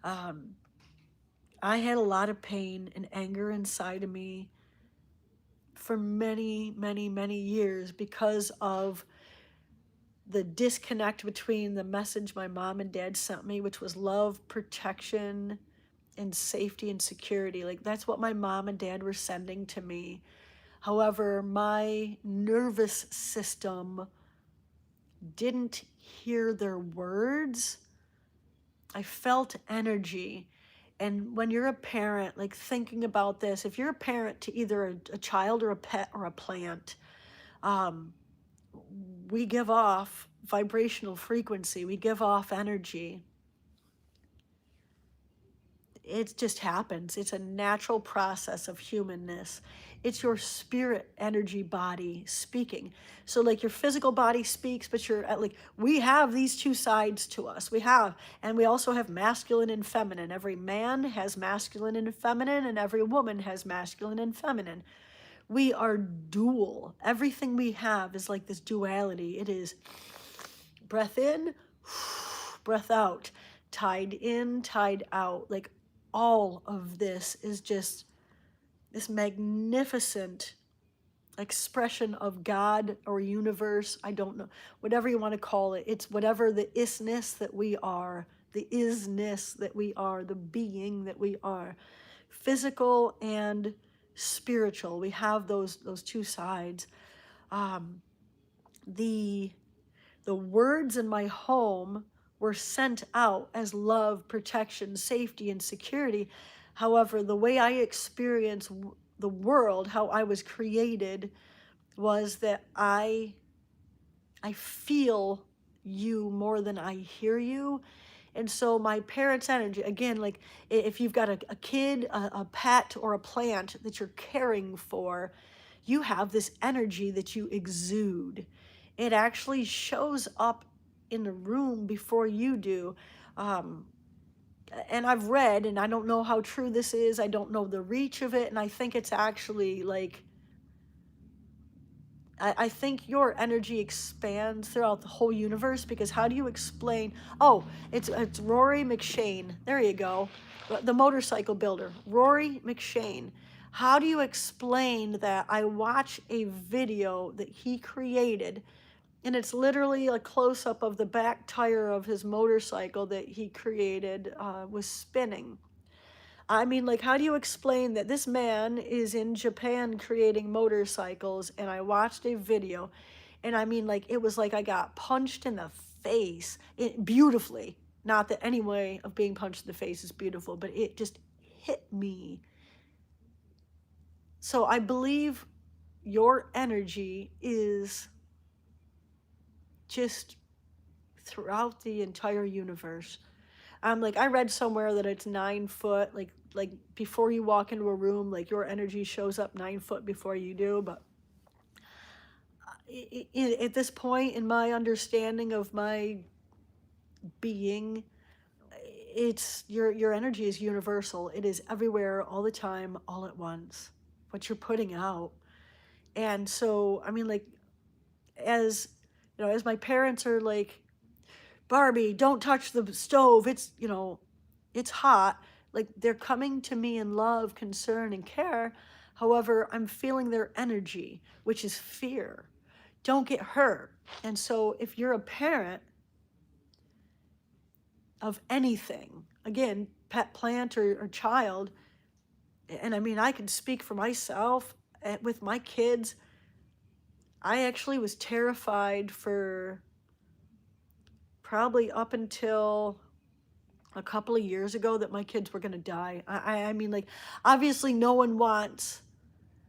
I had a lot of pain and anger inside of me for many, many, many years because of the disconnect between the message my mom and dad sent me, which was love, protection, and safety and security. Like that's what my mom and dad were sending to me. However, my nervous system didn't hear their words. I felt energy. And when you're a parent, like thinking about this, if you're a parent to either a child or a pet or a plant, we give off vibrational frequency, we give off energy. It just happens. It's a natural process of humanness. It's your spirit energy body speaking. So like your physical body speaks, but you're like, we have these two sides to us. And we also have masculine and feminine. Every man has masculine and feminine, and every woman has masculine and feminine. We are dual. Everything we have is like this duality. It is breath in, breath out, tied in, tied out. Like all of this is just this magnificent expression of God or universe. I don't know, whatever you want to call it. It's whatever the isness that we are, the isness that we are, the being that we are, physical and spiritual. We have those two sides. Um, the the words in my home were sent out as love, protection, safety, and security. However, the way I experience the world, how I was created, was that I feel you more than I hear you. And so my parents' energy, again, like if you've got a kid, a pet, or a plant that you're caring for, you have this energy that you exude. It actually shows up in the room before you do. Um, and I've read, and I don't know how true this is, I don't know the reach of it, and I think it's actually like I think your energy expands throughout the whole universe, because how do you explain? Oh, it's Rory McShane. There you go, the motorcycle builder, Rory McShane. How do you explain that? I watch a video that he created, and it's literally a close up of the back tire of his motorcycle that he created was spinning. I mean, like, how do you explain that this man is in Japan creating motorcycles, and I watched a video, and I mean, like, it was like I got punched in the face beautifully. Not that any way of being punched in the face is beautiful, but it just hit me. So I believe your energy is just throughout the entire universe. Like I read somewhere that it's 9 foot, like before you walk into a room, like your energy shows up 9 foot before you do. But at this point in my understanding of my being, it's your energy is universal. It is everywhere, all the time, all at once. What you're putting out. And so, I mean, like, as as my parents are like, Barbie, don't touch the stove. It's hot. Like, they're coming to me in love, concern, and care. However, I'm feeling their energy, which is fear. Don't get hurt. And so, if you're a parent of anything, again, pet, plant, or child, and I mean, I can speak for myself with my kids. I actually was terrified for probably up until a couple of years ago that my kids were going to die. I mean, like, obviously no one wants,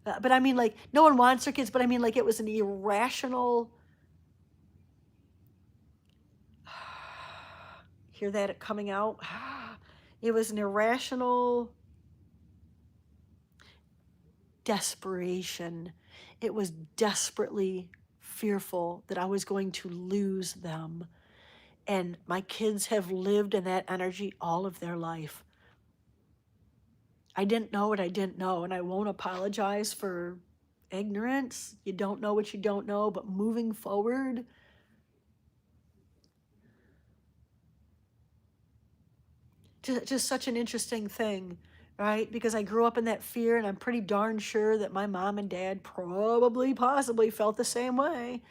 but I mean, like, no one wants their kids, but I mean, like, it was an irrational, hear that coming out? It was an irrational desperation. It was desperately fearful that I was going to lose them. And my kids have lived in that energy all of their life. I didn't know what I didn't know, and I won't apologize for ignorance. You don't know what you don't know, but moving forward, just such an interesting thing, right? Because I grew up in that fear, and I'm pretty darn sure that my mom and dad probably, possibly felt the same way,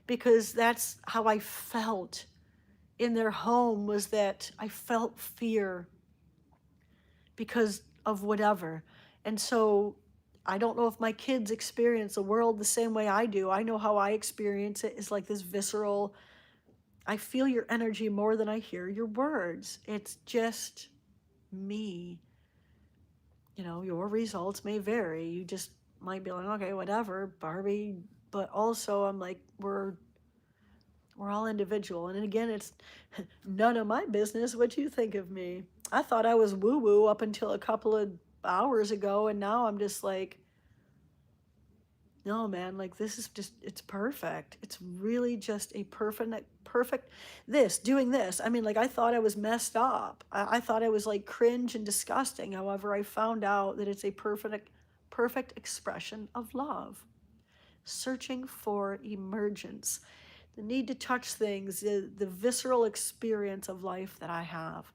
because that's how I felt in their home, was that I felt fear because of whatever. And so I don't know if my kids experience the world the same way I do. I know how I experience it is like this visceral, I feel your energy more than I hear your words. It's just me. Your results may vary. You just might be like, okay, whatever, Barbie. But also I'm like, we're all individual. And again, it's none of my business what you think of me. I thought I was woo-woo up until a couple of hours ago, and now I'm just like, no, man, like, this is just, it's perfect. It's really just a perfect doing this. I mean, like, I thought I was messed up. I thought I was like cringe and disgusting. However, I found out that it's a perfect expression of love. Searching for emergence, the need to touch things, the visceral experience of life that I have.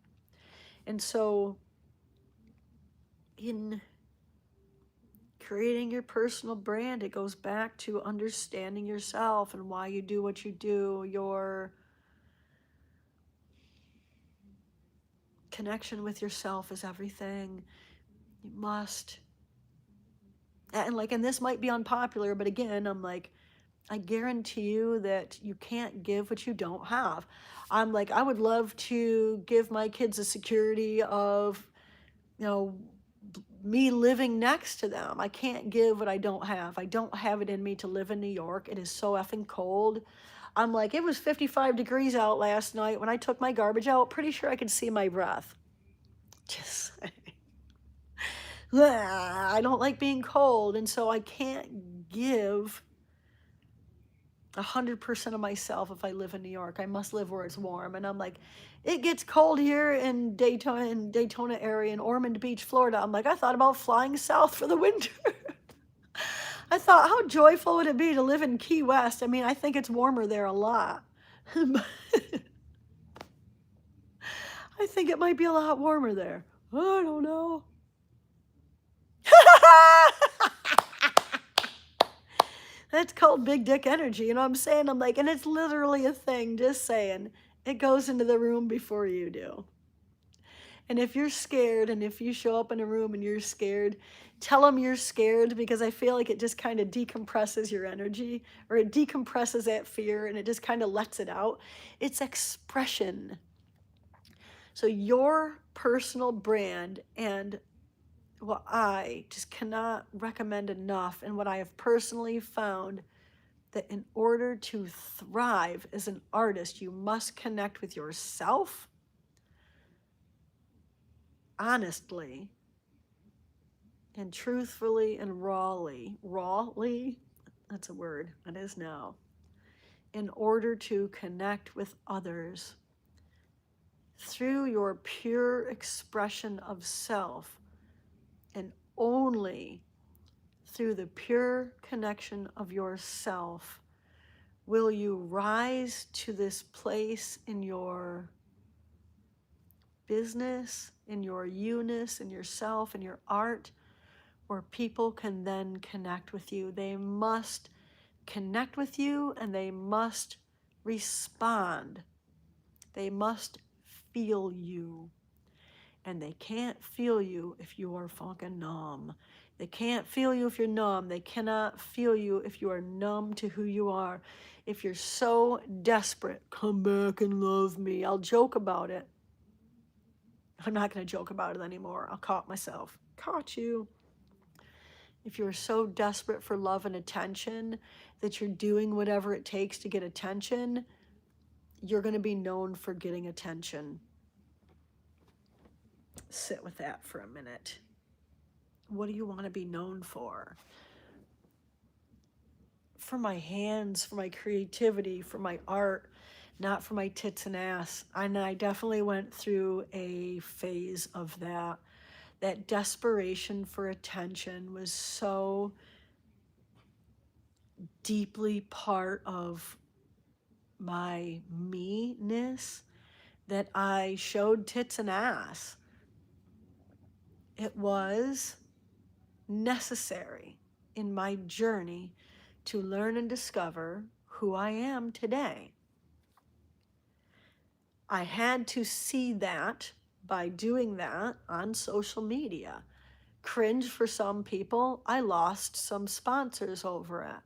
And so, in creating your personal brand, it goes back to understanding yourself and why you do what you do. Your connection with yourself is everything. You must And this might be unpopular, but again, I'm like, I guarantee you that you can't give what you don't have. I'm like, I would love to give my kids the security of, you know, me living next to them. I can't give what I don't have. I don't have it in me to live in New York. It is so effing cold. I'm like, it was 55 degrees out last night when I took my garbage out. Pretty sure I could see my breath. Just saying. I don't like being cold, and so I can't give 100% of myself if I live in New York. I must live where it's warm. And I'm like, it gets cold here in Daytona area, in Ormond Beach, Florida. I'm like, I thought about flying south for the winter. I thought, how joyful would it be to live in Key West? I mean, I think it's warmer there a lot. I think it might be a lot warmer there. I don't know. That's called big dick energy. You know what I'm saying? I'm like, and it's literally a thing, just saying. It goes into the room before you do. And if you're scared, and if you show up in a room and you're scared, tell them you're scared, because I feel like it just kind of decompresses your energy, or it decompresses that fear, and it just kind of lets it out. It's expression. So your personal brand, and what I just cannot recommend enough, and what I have personally found, that in order to thrive as an artist, you must connect with yourself honestly and truthfully and rawly, that's a word, it is now, in order to connect with others through your pure expression of self, and only through the pure connection of yourself will you rise to this place in your business, in your you-ness, in yourself, in your art, where people can then connect with you. They must connect with you, and they must respond. They must feel you. And they can't feel you if you are fucking numb. They can't feel you if you're numb. They cannot feel you if you are numb to who you are. If you're so desperate, come back and love me. I'll joke about it. I'm not going to joke about it anymore. I'll caught myself. Caught you. If you're so desperate for love and attention that you're doing whatever it takes to get attention, you're going to be known for getting attention. Sit with that for a minute. What do you want to be known for? For my hands, for my creativity, for my art, not for my tits and ass. And I definitely went through a phase of that. That desperation for attention was so deeply part of my me-ness that I showed tits and ass. It was necessary in my journey to learn and discover who I am today. I had to see that by doing that on social media. Cringe for some people. I lost some sponsors over it,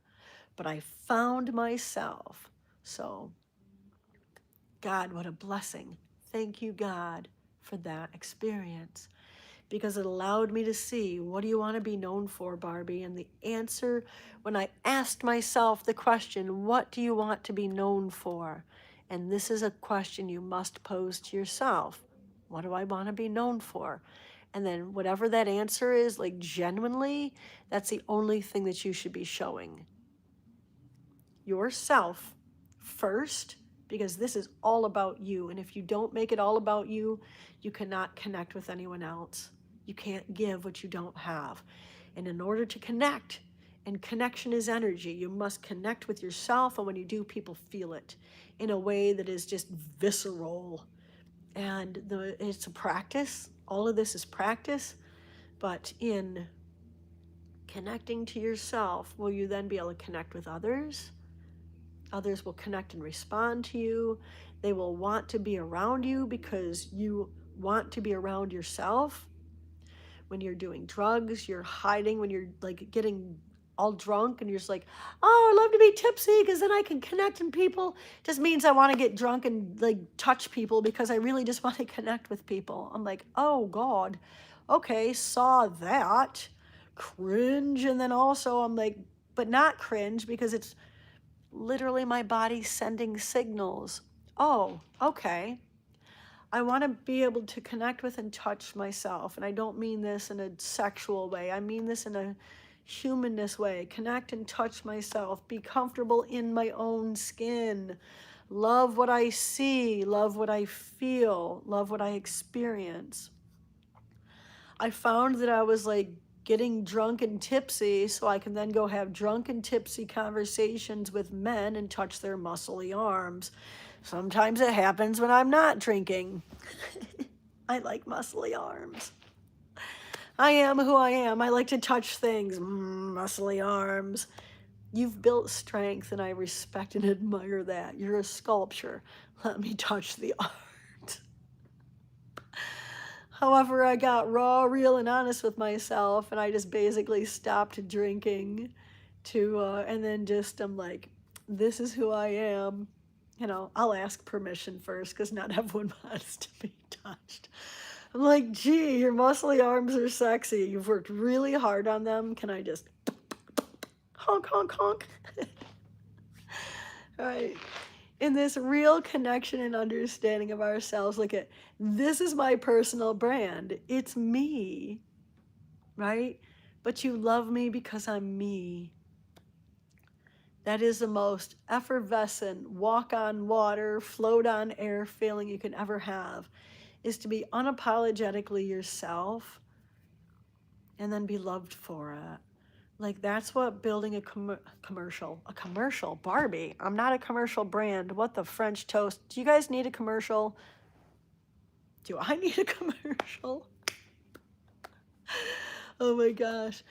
but I found myself. So, God, what a blessing. Thank you, God, for that experience, because it allowed me to see, what do you want to be known for, Barbie? And the answer, when I asked myself the question, what do you want to be known for? And this is a question you must pose to yourself. What do I want to be known for? And then whatever that answer is, like genuinely, that's the only thing that you should be showing. Yourself first, because this is all about you. And if you don't make it all about you, you cannot connect with anyone else. You can't give what you don't have. And in order to connect, and connection is energy, you must connect with yourself. And when you do, people feel it in a way that is just visceral. And it's a practice. All of this is practice. But in connecting to yourself, will you then be able to connect with others? Others will connect and respond to you. They will want to be around you because you want to be around yourself. when you're doing drugs, you're hiding, when you're like getting all drunk and you're just like, oh, I love to be tipsy because then I can connect and people just means I want to get drunk and like touch people because I really just want to connect with people. I'm like, oh God, okay, saw that. Cringe. And then also I'm like, but not cringe because it's literally my body sending signals. Oh, okay. I want to be able to connect with and touch myself. And I don't mean this in a sexual way. I mean this in a humanness way. Connect and touch myself. Be comfortable in my own skin. Love what I see. Love what I feel. Love what I experience. I found that I was like getting drunk and tipsy so I can then go have drunk and tipsy conversations with men and touch their muscly arms. Sometimes it happens when I'm not drinking. I like muscly arms. I am who I am. I like to touch things. Muscly arms. You've built strength and I respect and admire that. You're a sculpture. Let me touch the art. However, I got raw, real, and honest with myself, and I just basically stopped drinking and then just I'm like, this is who I am. I'll ask permission first because not everyone wants to be touched. I'm like, gee, your muscly arms are sexy. You've worked really hard on them. Can I just honk, honk, honk? All right. In this real connection and understanding of ourselves, this is my personal brand. It's me, right? But you love me because I'm me. That is the most effervescent, walk on water, float on air feeling you can ever have, is to be unapologetically yourself and then be loved for it. Like that's what building a commercial, Barbie. I'm not a commercial brand. What the French toast? Do you guys need a commercial? Do I need a commercial? Oh my gosh.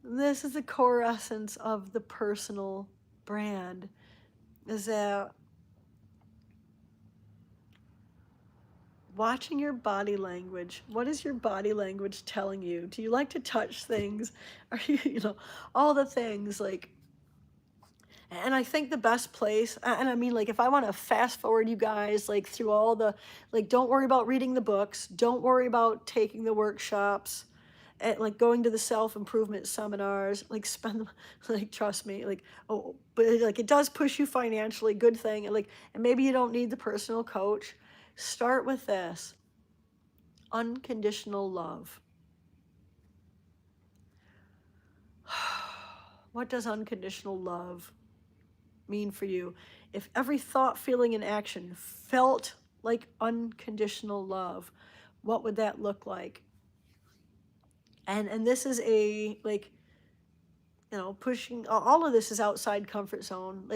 This is the core essence of the personal brand, is that watching your body language. What is your body language telling you? Do you like to touch things? Are you, all the things and I think the best place, and I mean, if I want to fast forward you guys, through all the, don't worry about reading the books, don't worry about taking the workshops, and going to the self-improvement seminars, spend, trust me, oh, but it does push you financially, good thing, and maybe you don't need the personal coach. Start with this: unconditional love. What does unconditional love mean for you? If every thought, feeling, and action felt like unconditional love, what would that look like? And this is a pushing, all of this is outside comfort zone,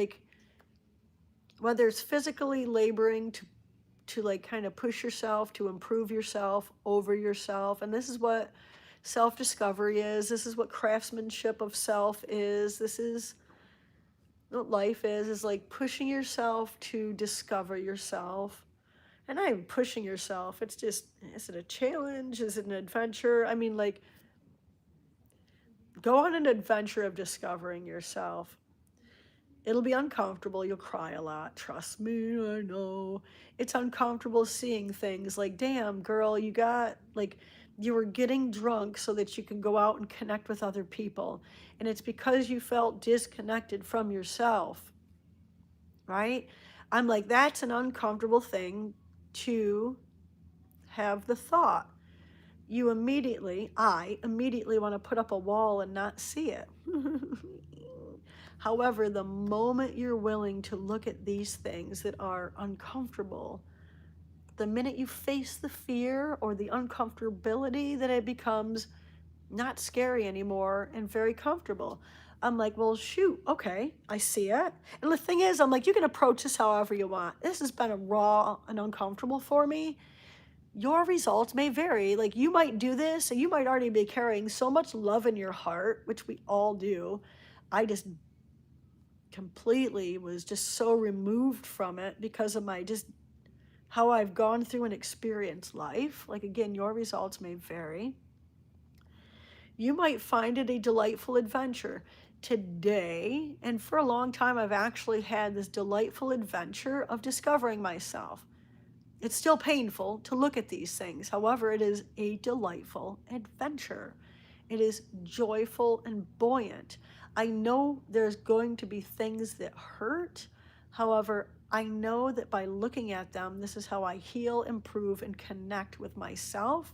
whether it's physically laboring to kind of push yourself, to improve yourself over yourself. And this is what self-discovery is. This is what craftsmanship of self is. This is what life is pushing yourself to discover yourself. And not even pushing yourself. It's just, is it a challenge? Is it an adventure? I mean, go on an adventure of discovering yourself. It'll be uncomfortable. You'll cry a lot. Trust me, I know. It's uncomfortable seeing things damn, girl, you got, you were getting drunk so that you can go out and connect with other people. And it's because you felt disconnected from yourself, right? I'm that's an uncomfortable thing to have the thought. I immediately want to put up a wall and not see it. However, the moment you're willing to look at these things that are uncomfortable, the minute you face the fear or the uncomfortability, then it becomes not scary anymore and very comfortable. I'm well, shoot, okay, I see it. And the thing is, I'm you can approach this however you want. This has been a raw and uncomfortable for me. Your results may vary. You might do this, and you might already be carrying so much love in your heart, which we all do. I just completely was just so removed from it because of my how I've gone through and experienced life. Again, your results may vary. You might find it a delightful adventure. Today, and for a long time, I've actually had this delightful adventure of discovering myself. It's still painful to look at these things. However, it is a delightful adventure. It is joyful and buoyant. I know there's going to be things that hurt. However, I know that by looking at them, this is how I heal, improve, and connect with myself,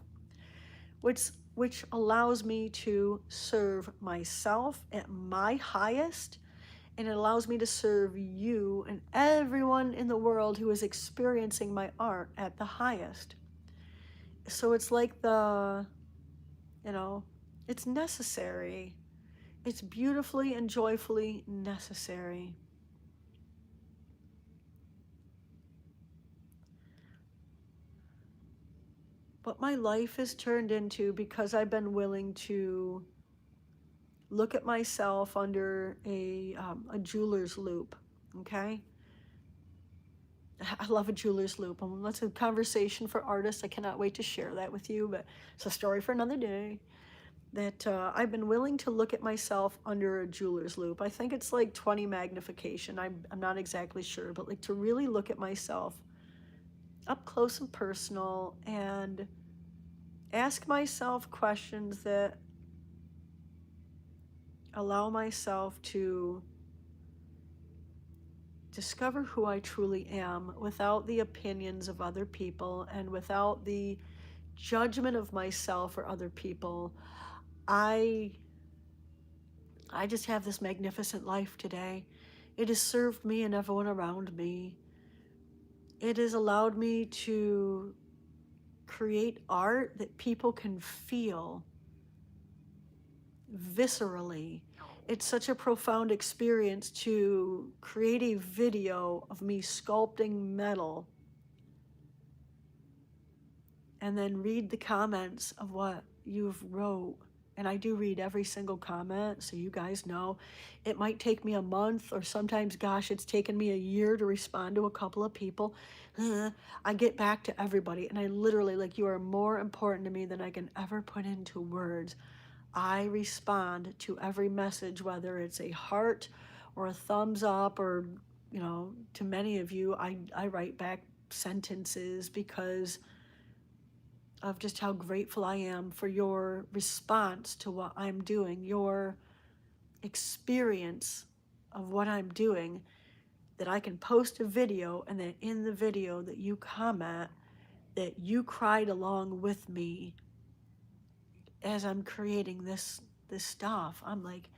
which allows me to serve myself at my highest, and it allows me to serve you and everyone in the world who is experiencing my art at the highest. So it's like you know, it's necessary. It's beautifully and joyfully necessary. What my life has turned into, because I've been willing to look at myself under a jeweler's loop, okay? I love a jeweler's loop. That's a conversation for artists. I cannot wait to share that with you, but it's a story for another day. That I've been willing to look at myself under a jeweler's loop. I think it's like 20 magnification. I'm not exactly sure, but like to really look at myself up close and personal and ask myself questions that allow myself to discover who I truly am without the opinions of other people and without the judgment of myself or other people. I I just have this magnificent life today. It has served me and everyone around me. It has allowed me to create art that people can feel viscerally. It's such a profound experience to create a video of me sculpting metal and then read the comments of what you've wrote. And I do read every single comment, so you guys know. It might take me a month, or sometimes, gosh, it's taken me a year to respond to a couple of people. I get back to everybody, and I literally, like, you are more important to me than I can ever put into words. I respond to every message, whether it's a heart or a thumbs up, or, to many of you, I write back sentences because of just how grateful I am for your response to what I'm doing, your experience of what I'm doing, that I can post a video and that in the video that you comment that you cried along with me as I'm creating this stuff. I'm like,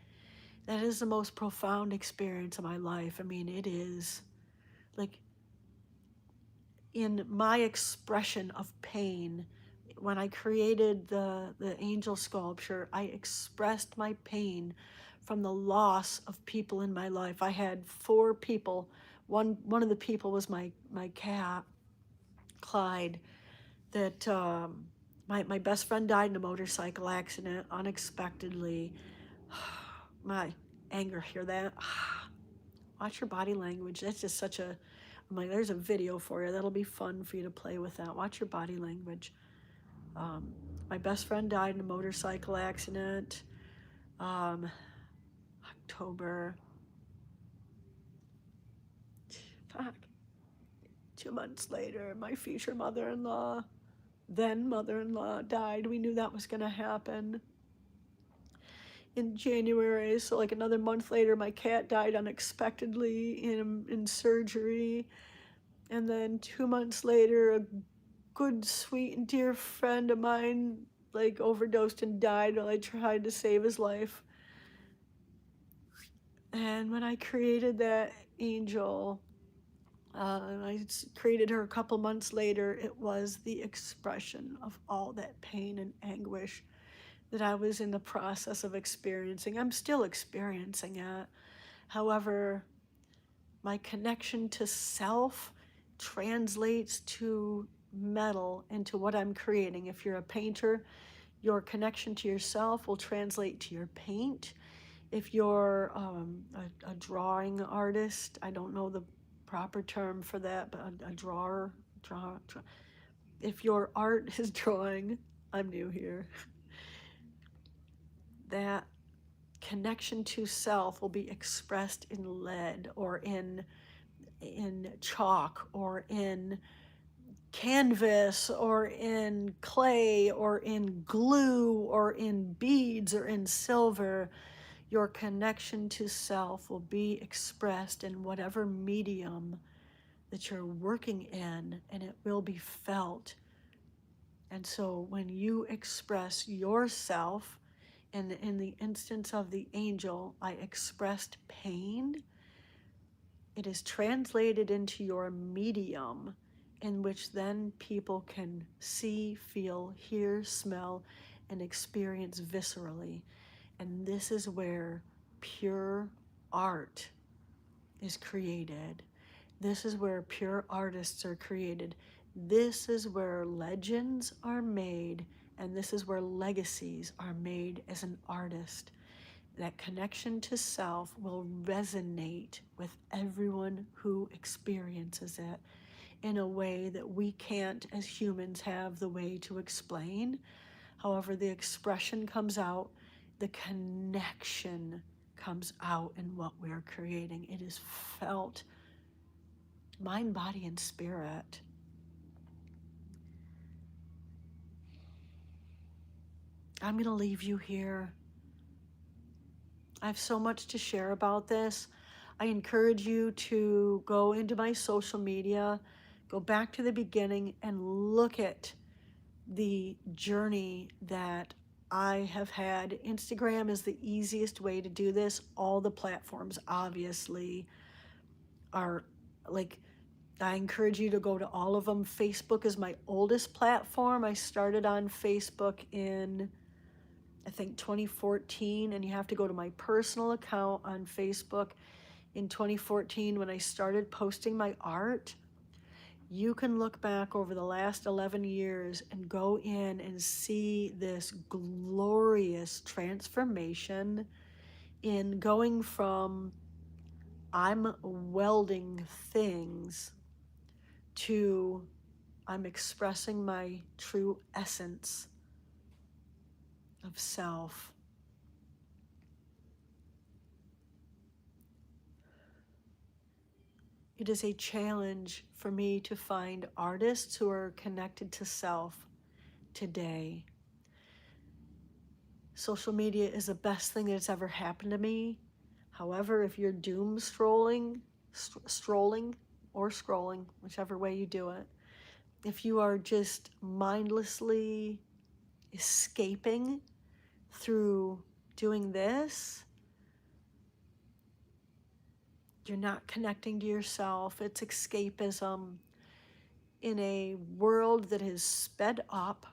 that is the most profound experience of my life. I mean, it is like, in my expression of pain, when I created the angel sculpture, I expressed my pain from the loss of people in my life. I had 4 people. One of the people was my cat, Clyde, that my best friend died in a motorcycle accident unexpectedly. My anger, hear that? Watch your body language. That's just such a, I'm like, there's a video for you. That'll be fun for you to play with that. Watch your body language. My best friend died in a motorcycle accident. October. Fuck. 2 months later, my future mother-in-law, then mother-in-law, died. We knew that was going to happen in January. So like another month later, my cat died unexpectedly in surgery. And then 2 months later, a good, sweet, and dear friend of mine like overdosed and died while I tried to save his life. And when I created that angel, I created her a couple months later, it was the expression of all that pain and anguish that I was in the process of experiencing. I'm still experiencing it. However, my connection to self translates to metal and to what I'm creating. If you're a painter, your connection to yourself will translate to your paint. If you're a drawing artist, I don't know the proper term for that, but a drawer, if your art is drawing, I'm new here. that connection to self will be expressed in lead or in chalk or in canvas or in clay or in glue or in beads or in silver. Your connection to self will be expressed in whatever medium that you're working in, and it will be felt. And so when you express yourself, and in the instance of the angel, I expressed pain, it is translated into your medium, in which then people can see, feel, hear, smell, and experience viscerally. And this is where pure art is created. This is where pure artists are created. This is where legends are made, and this is where legacies are made as an artist. That connection to self will resonate with everyone who experiences it in a way that we can't, as humans, have the way to explain. However, the expression comes out, the connection comes out in what we're creating. It is felt, mind, body, and spirit. I'm going to leave you here. I have so much to share about this. I encourage you to go into my social media, go back to the beginning, and look at the journey that I have had. Instagram is the easiest way to do this. All the platforms obviously are like, I encourage you to go to all of them. Facebook is my oldest platform. I started on Facebook in, I think, 2014, and you have to go to my personal account on Facebook in 2014 when I started posting my art. You can look back over the last 11 years and go in and see this glorious transformation in going from I'm welding things to I'm expressing my true essence of self. It is a challenge for me to find artists who are connected to self today. Social media is the best thing that's ever happened to me. However, if you're doom strolling or scrolling, whichever way you do it, if you are just mindlessly escaping through doing this, you're not connecting to yourself. It's escapism in a world that is sped up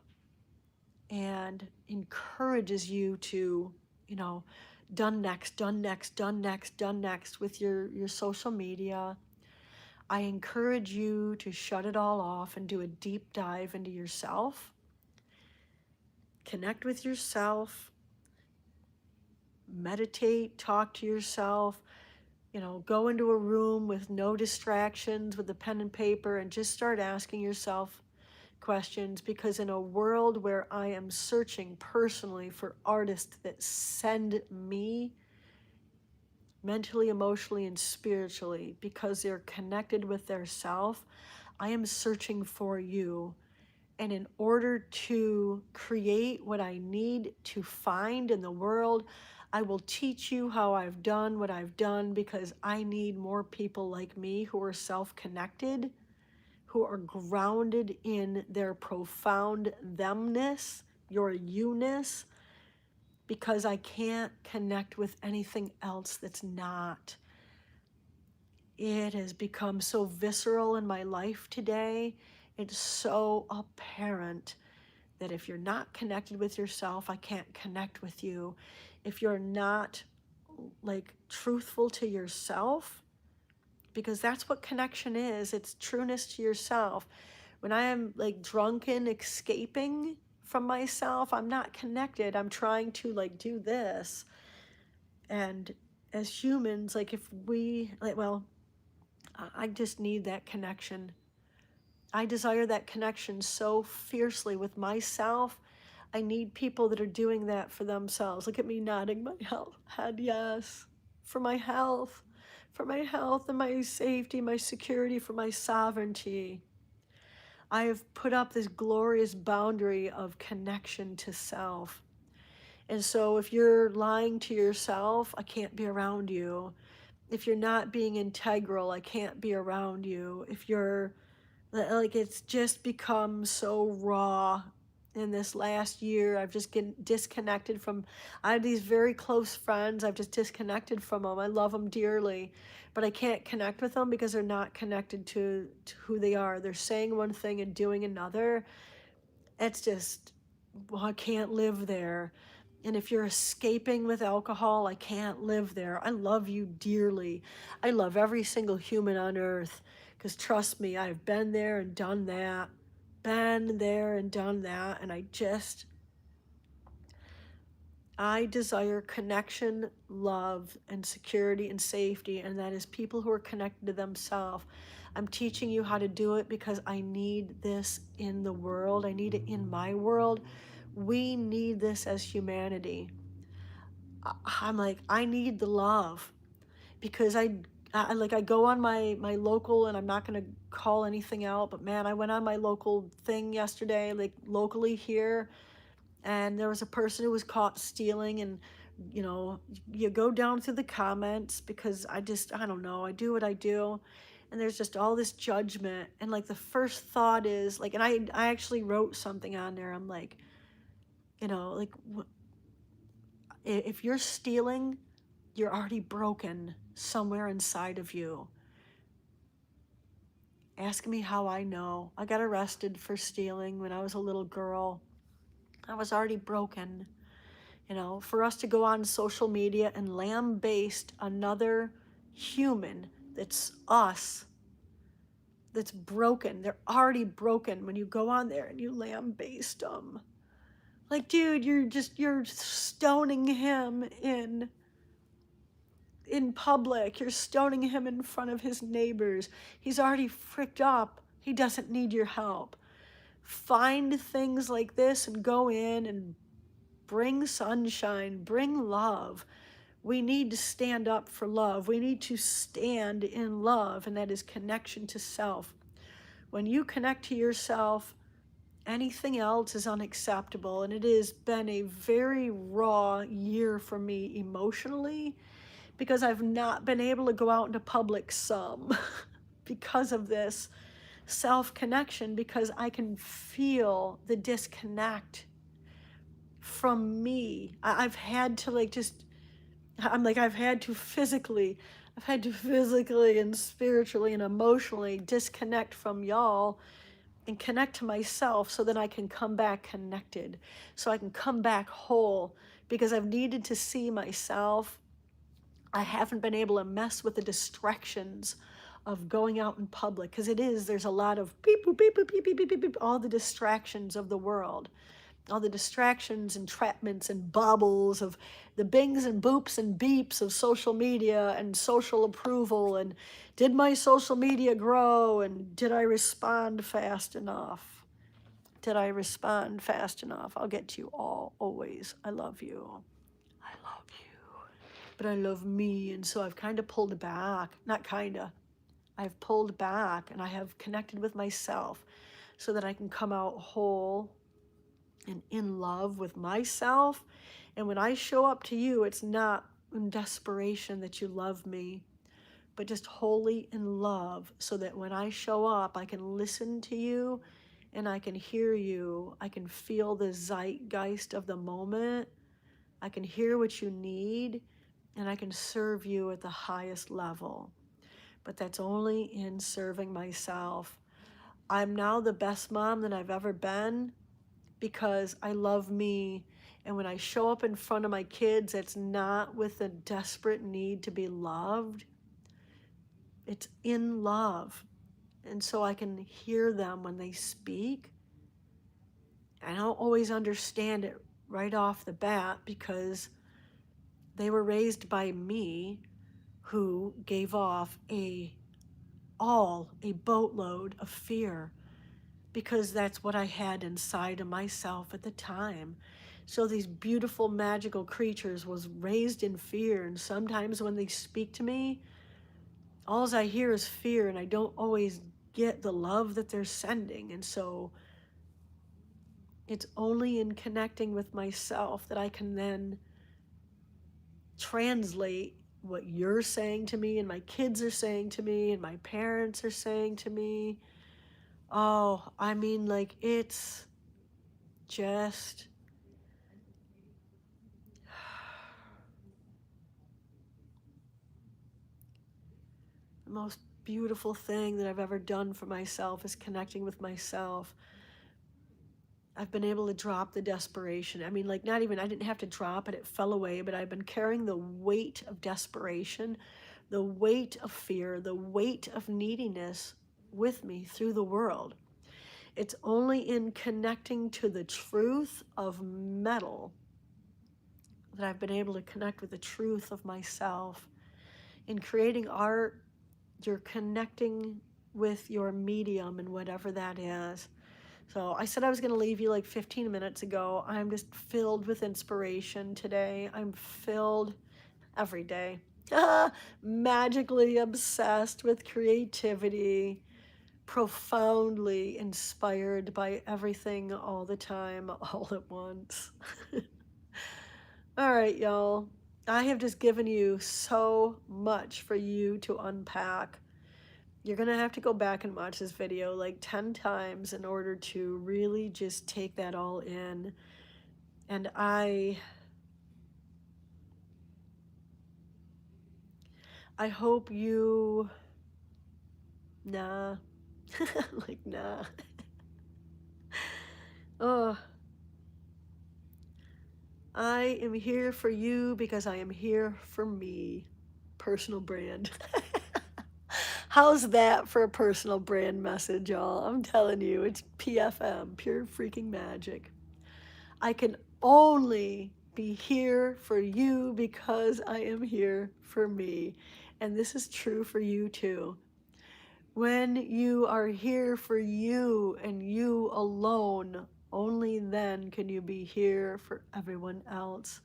and encourages you to, done next, done next, done next, done next with your social media. I encourage you to shut it all off and do a deep dive into yourself. Connect with yourself. Meditate, talk to yourself. Go into a room with no distractions, with a pen and paper, and just start asking yourself questions, because in a world where I am searching personally for artists that send me mentally, emotionally, and spiritually because they're connected with their self, I am searching for you. And in order to create what I need to find in the world, I will teach you how I've done what I've done, because I need more people like me who are self-connected, who are grounded in their profound themness, your you-ness, because I can't connect with anything else that's not. It has become so visceral in my life today. It's so apparent that if you're not connected with yourself, I can't connect with you. If you're not truthful to yourself, because that's what connection is. It's trueness to yourself. When I am drunken, escaping from myself, I'm not connected. I'm trying to do this. And as humans, if we, I just need that connection. I desire that connection so fiercely with myself. I need people that are doing that for themselves. Look at me nodding my head, yes. For my health, and my safety, my security, for my sovereignty. I have put up this glorious boundary of connection to self. And so if you're lying to yourself, I can't be around you. If you're not being integral, I can't be around you. If you're like, it's just become so raw in this last year. I've just getting disconnected from, I have these very close friends. I've just disconnected from them. I love them dearly, but I can't connect with them because they're not connected to who they are. They're saying one thing and doing another. It's just, well, I can't live there. And if you're escaping with alcohol, I can't live there. I love you dearly. I love every single human on earth, because trust me, I've been there and done that. Been there and done that. And I desire connection, love, and security and safety. And that is people who are connected to themselves. I'm teaching you how to do it because I need this in the world. I need it in my world. We need this as humanity. I'm like, I need the love, because I go on my local, and I'm not going to call anything out, but man, I went on my local thing yesterday, like locally here, and there was a person who was caught stealing. And you go down through the comments, because I don't know, I do what I do, and there's just all this judgment. And like the first thought is like, and I actually wrote something on there. I'm like, like, if you're stealing, you're already broken somewhere inside of you. Ask me how I know. I got arrested for stealing when I was a little girl. I was already broken. For us to go on social media and lambaste another human that's us, that's broken. They're already broken when you go on there and you lambaste them. Like, dude, you're stoning him in public. You're stoning him in front of his neighbors. He's already fricked up. He doesn't need your help. Find things like this and go in and bring sunshine, bring love. We need to stand up for love. We need to stand in love, and that is connection to self. When you connect to yourself, anything else is unacceptable. And it has been a very raw year for me emotionally, because I've not been able to go out into public some because of this self-connection, because I can feel the disconnect from me. I've had to I've had to physically and spiritually and emotionally disconnect from y'all and connect to myself, so that I can come back connected, so I can come back whole, because I've needed to see myself. I haven't been able to mess with the distractions of going out in public, because there's a lot of beep, boop, beep, boop, beep, beep, beep, beep, beep, all the distractions of the world, all the distractions, entrapments, and baubles of the bings and boops and beeps of social media and social approval. And did my social media grow? And did I respond fast enough? Did I respond fast enough? I'll get to you all, always. I love you. I love you. But I love me, and so I've kind of pulled back. Not kind of. I've pulled back, and I have connected with myself, so that I can come out whole and in love with myself. And when I show up to you, it's not in desperation that you love me, but just wholly in love, so that when I show up, I can listen to you and I can hear you. I can feel the zeitgeist of the moment. I can hear what you need, and I can serve you at the highest level. But that's only in serving myself. I'm now the best mom that I've ever been, because I love me. And when I show up in front of my kids, it's not with a desperate need to be loved. It's in love. And so I can hear them when they speak. I don't always understand it right off the bat, because they were raised by me, who gave off a boatload of fear. because that's what I had inside of myself at the time. So these beautiful magical creatures was raised in fear, and sometimes when they speak to me, all I hear is fear, and I don't always get the love that they're sending. And so it's only in connecting with myself that I can then translate what you're saying to me and my kids are saying to me and my parents are saying to me. Oh, I mean, like, it's just the most beautiful thing that I've ever done for myself is connecting with myself. I've been able to drop the desperation. I mean, like, not even, I didn't have to drop it, it fell away, but I've been carrying the weight of desperation, the weight of fear, the weight of neediness with me through the world. It's only in connecting to the truth of metal that I've been able to connect with the truth of myself. In creating art, you're connecting with your medium and whatever that is. So I said I was going to leave you like 15 minutes ago. I'm just filled with inspiration today. I'm filled every day. Magically obsessed with creativity, profoundly inspired by everything all the time, all at once. All right, y'all. I have just given you so much for you to unpack. You're going to have to go back and watch this video like 10 times in order to really just take that all in. And I hope you, nah, like, nah. Oh, I am here for you because I am here for me. Personal brand. How's that for a personal brand message, y'all? I'm telling you, it's PFM, pure freaking magic. I can only be here for you because I am here for me. And this is true for you too. When you are here for you and you alone, only then can you be here for everyone else.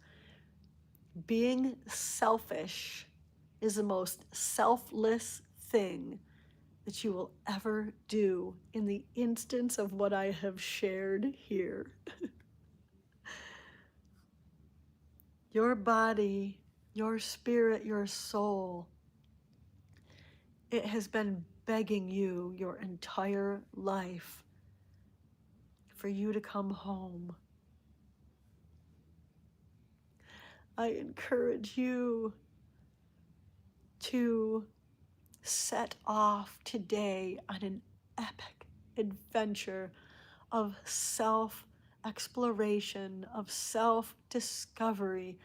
Being selfish is the most selfless thing that you will ever do in the instance of what I have shared here. Your body, your spirit, your soul, it has been begging you your entire life for you to come home. I encourage you to set off today on an epic adventure of self-exploration, of self-discovery,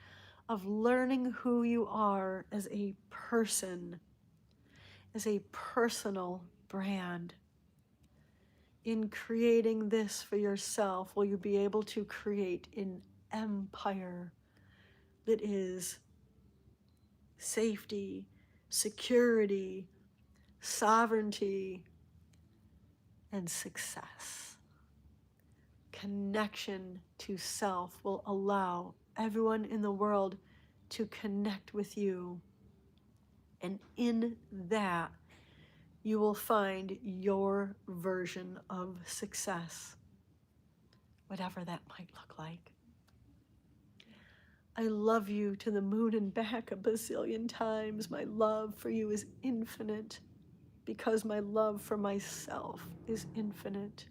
of learning who you are as a person, as a personal brand. In creating this for yourself, will you be able to create an empire that is safety, security, sovereignty, and success. Connection to self will allow everyone in the world to connect with you. And in that, you will find your version of success, whatever that might look like. I love you to the moon and back a bazillion times. My love for you is infinite because my love for myself is infinite.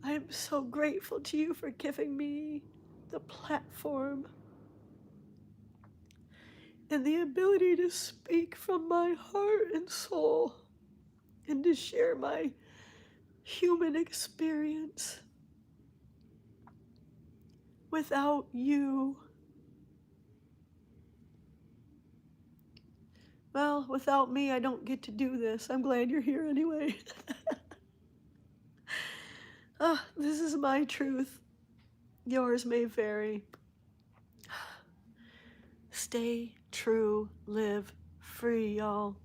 I am so grateful to you for giving me the platform and the ability to speak from my heart and soul and to share my human experience. Without you, well, without me, I don't get to do this. I'm glad you're here anyway. This is my truth. Yours may vary. Stay true, live free, y'all.